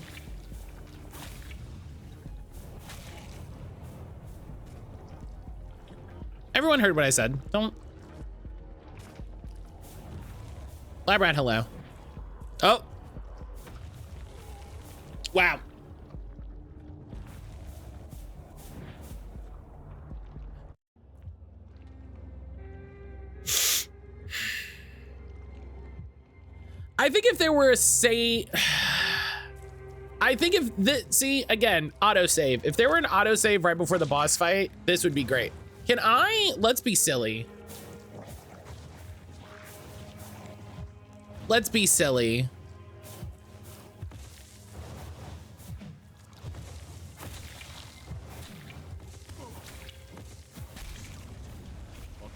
S1: Everyone heard what I said. Don't. Labrat, hello. Oh. Wow. I think if there were a I think if see, again, autosave. If there were an autosave right before the boss fight, this would be great. Let's be silly. Let's be silly.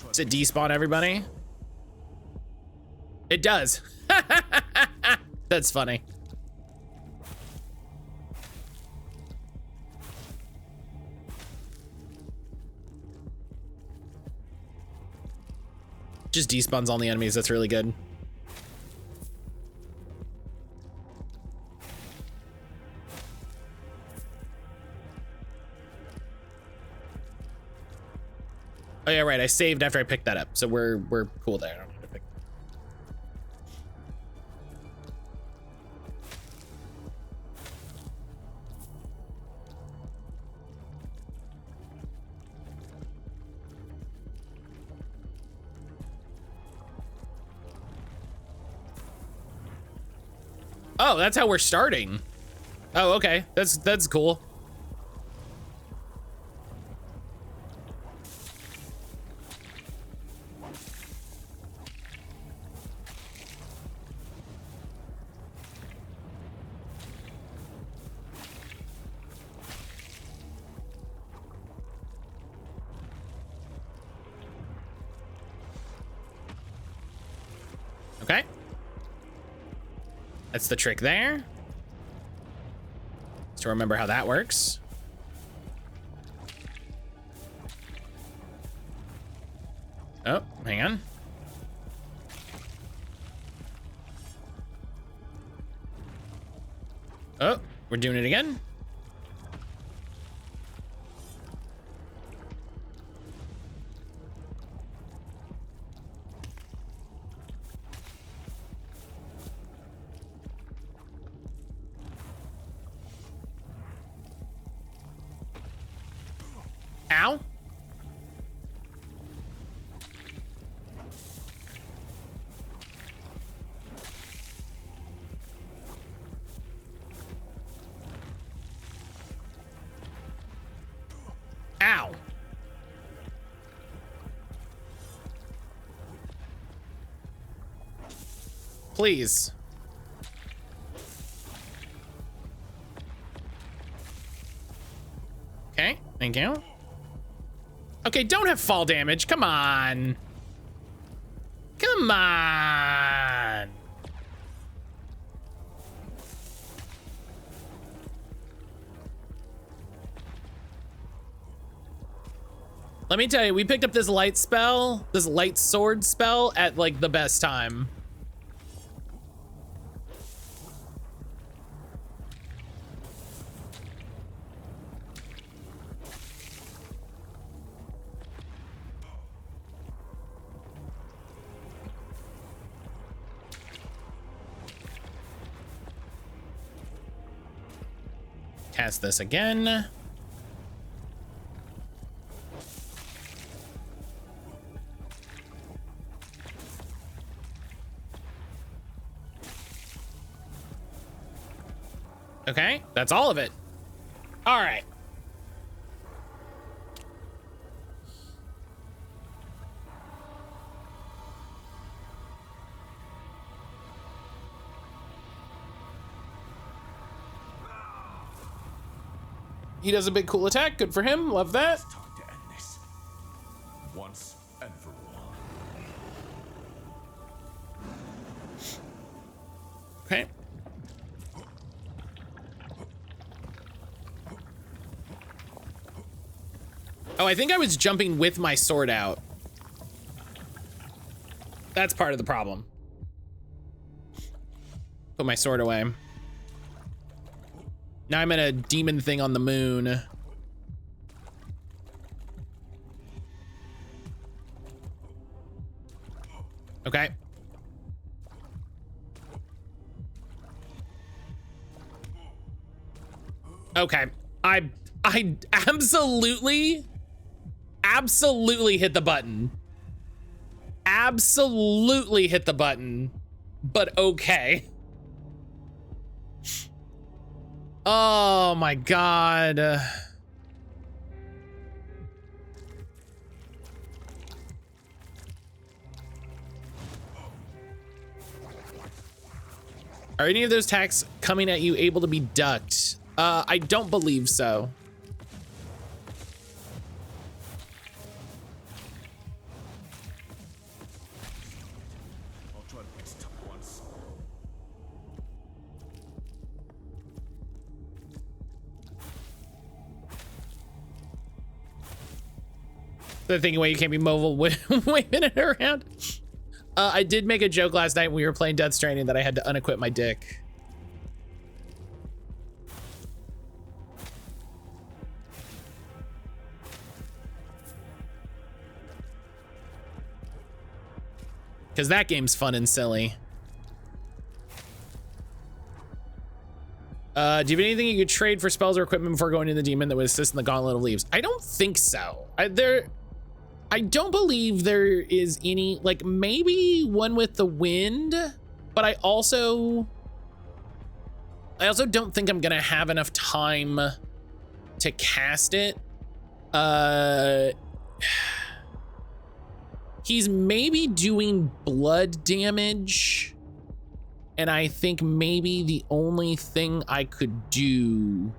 S1: Does it despawn everybody? It does. That's funny. Just despawns all the enemies. That's really good. yeah, right. I saved after I picked that up, so we're cool there. I don't need to pick. Oh, that's how we're starting. Oh, okay. That's cool. Okay. That's the trick there. To remember how that works. Oh, hang on. Oh, we're doing it again. Ow. Ow. Please. Okay, thank you. Okay, don't have fall damage. Come on. Come on. Let me tell you, we picked up this light spell, this light sword spell at like the best time. Cast this again. Okay, that's all of it. All right. He does a big cool attack. Good for him. Love that.
S4: It's time to end this. Once and for all.
S1: Okay. Oh, I think I was jumping with my sword out. That's part of the problem. Put my sword away. Now I'm in a demon thing on the moon. Okay. Okay. I absolutely hit the button. Absolutely hit the button. But okay. Oh my God. Are any of those attacks coming at you able to be ducked? I don't believe so.
S4: I'll try to fix it up once.
S1: The thing where you can't be mobile waving it around. I did make a joke last night when we were playing Death Stranding that I had to unequip my dick. because that game's fun and silly. Do you have anything you could trade for spells or equipment before going to the demon that would assist in the Gauntlet of Leaves? I don't think so. I don't believe there is any, like maybe one with the wind, but I also don't think I'm gonna have enough time to cast it. He's maybe doing blood damage. And I think maybe the only thing I could do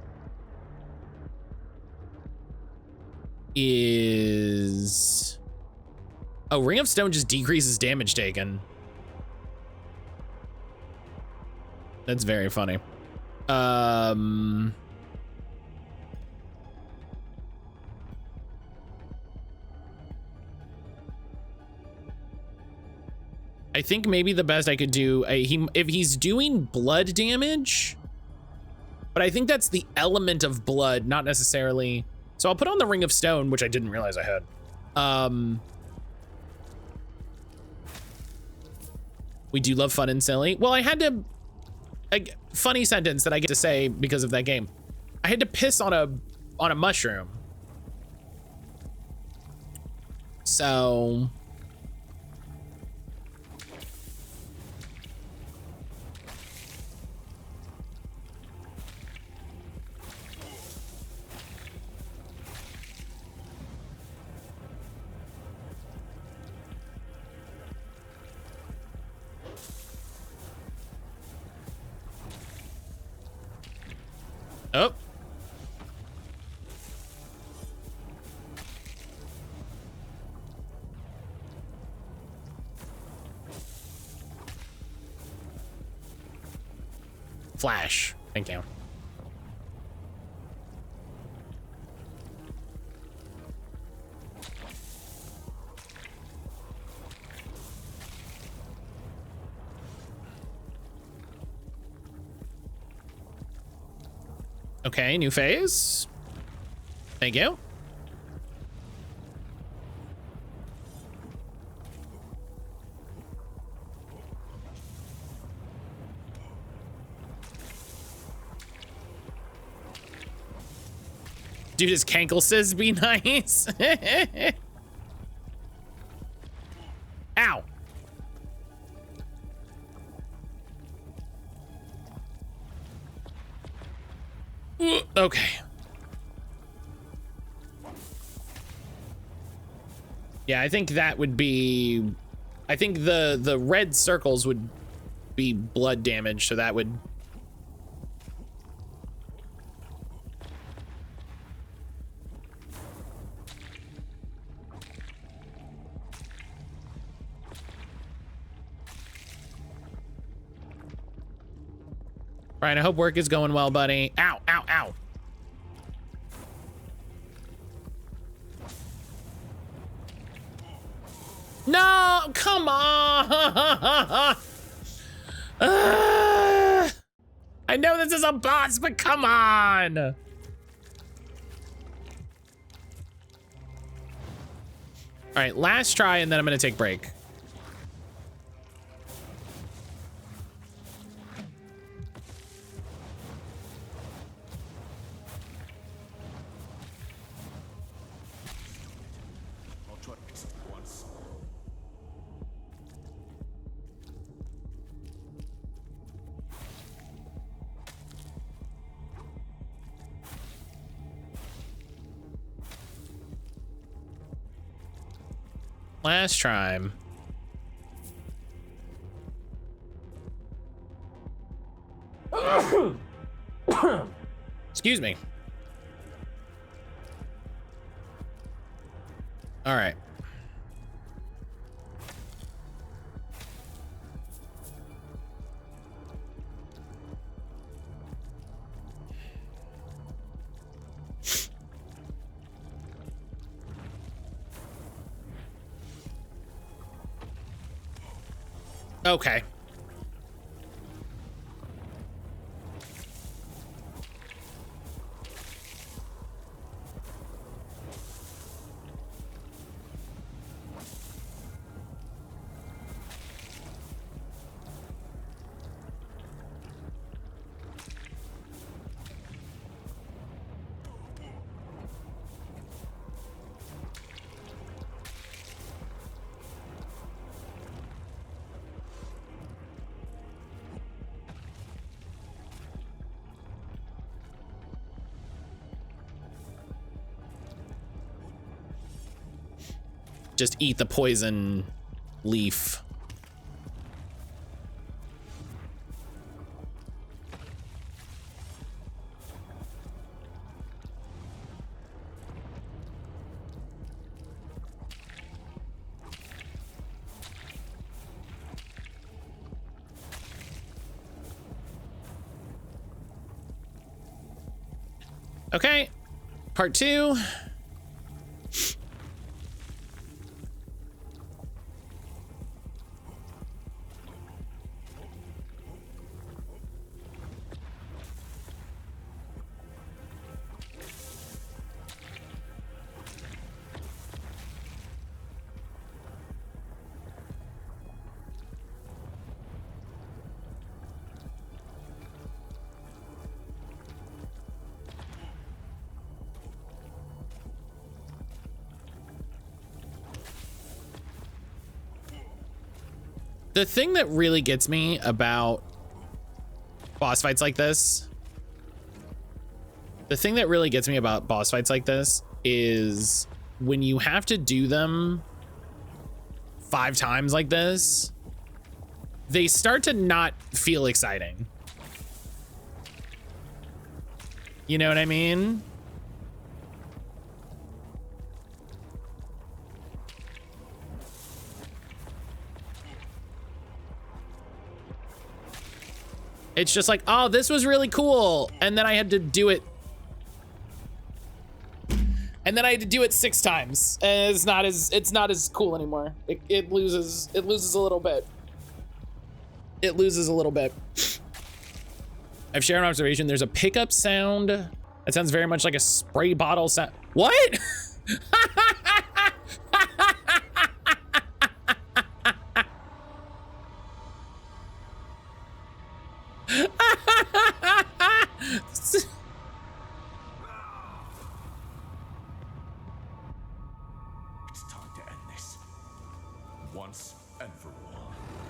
S1: is... Oh, Ring of Stone just decreases damage taken. That's very funny. I think maybe the best I could do, if he's doing blood damage, but I think that's the element of blood, not necessarily. So I'll put on the Ring of Stone, which I didn't realize I had. We do love fun and silly. Well, I had to, funny sentence that I get to say because of that game. I had to piss on a mushroom. So. Oh. Flash. Thank you. Okay, new phase. Thank you. Dude, his cankle says be nice. Ow. Okay. Yeah, I think that would be, I think the red circles would be blood damage, so that would. Brian, I hope work is going well, buddy. Ow, ow, ow. No, come on. I know this is a boss, but come on. All right, last try, and then I'm gonna take break. Last try. Excuse me. All right. Okay. just eat the poison leaf. Okay, part 2. The thing that really gets me about boss fights like this, is when you have to do them 5 times like this, they start to not feel exciting. You know what I mean? It's just like, oh, this was really cool. And then I had to do it. And then I had to do it 6 times. And it's not as cool anymore. It loses a little bit. It loses a little bit. I've shared an observation. There's a pickup sound. That sounds very much like a spray bottle sound. What?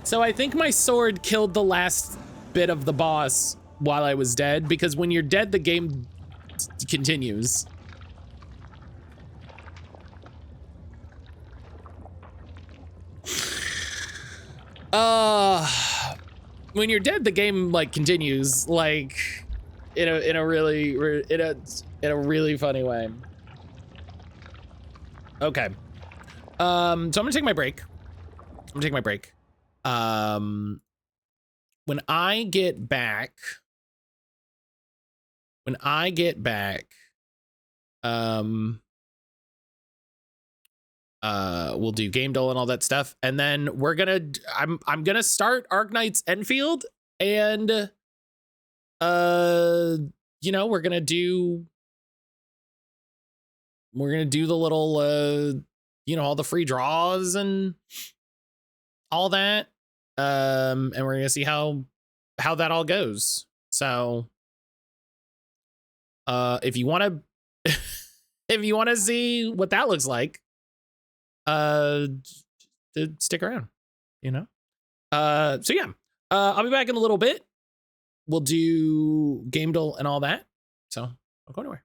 S1: So I think my sword killed the last bit of the boss while I was dead, because when you're dead, the game continues. When you're dead, the game like continues, like in a really funny way. Okay. So I'm gonna take my break. When I get back, we'll do game duel and all that stuff, and then I'm gonna start Arknight's Enfield, and you know, we're gonna do the little you know, all the free draws and all that, and we're gonna see how that all goes. So if you want to see what that looks like, stick around, you know. So yeah, I'll be back in a little bit. We'll do game duel and all that, so don't go anywhere.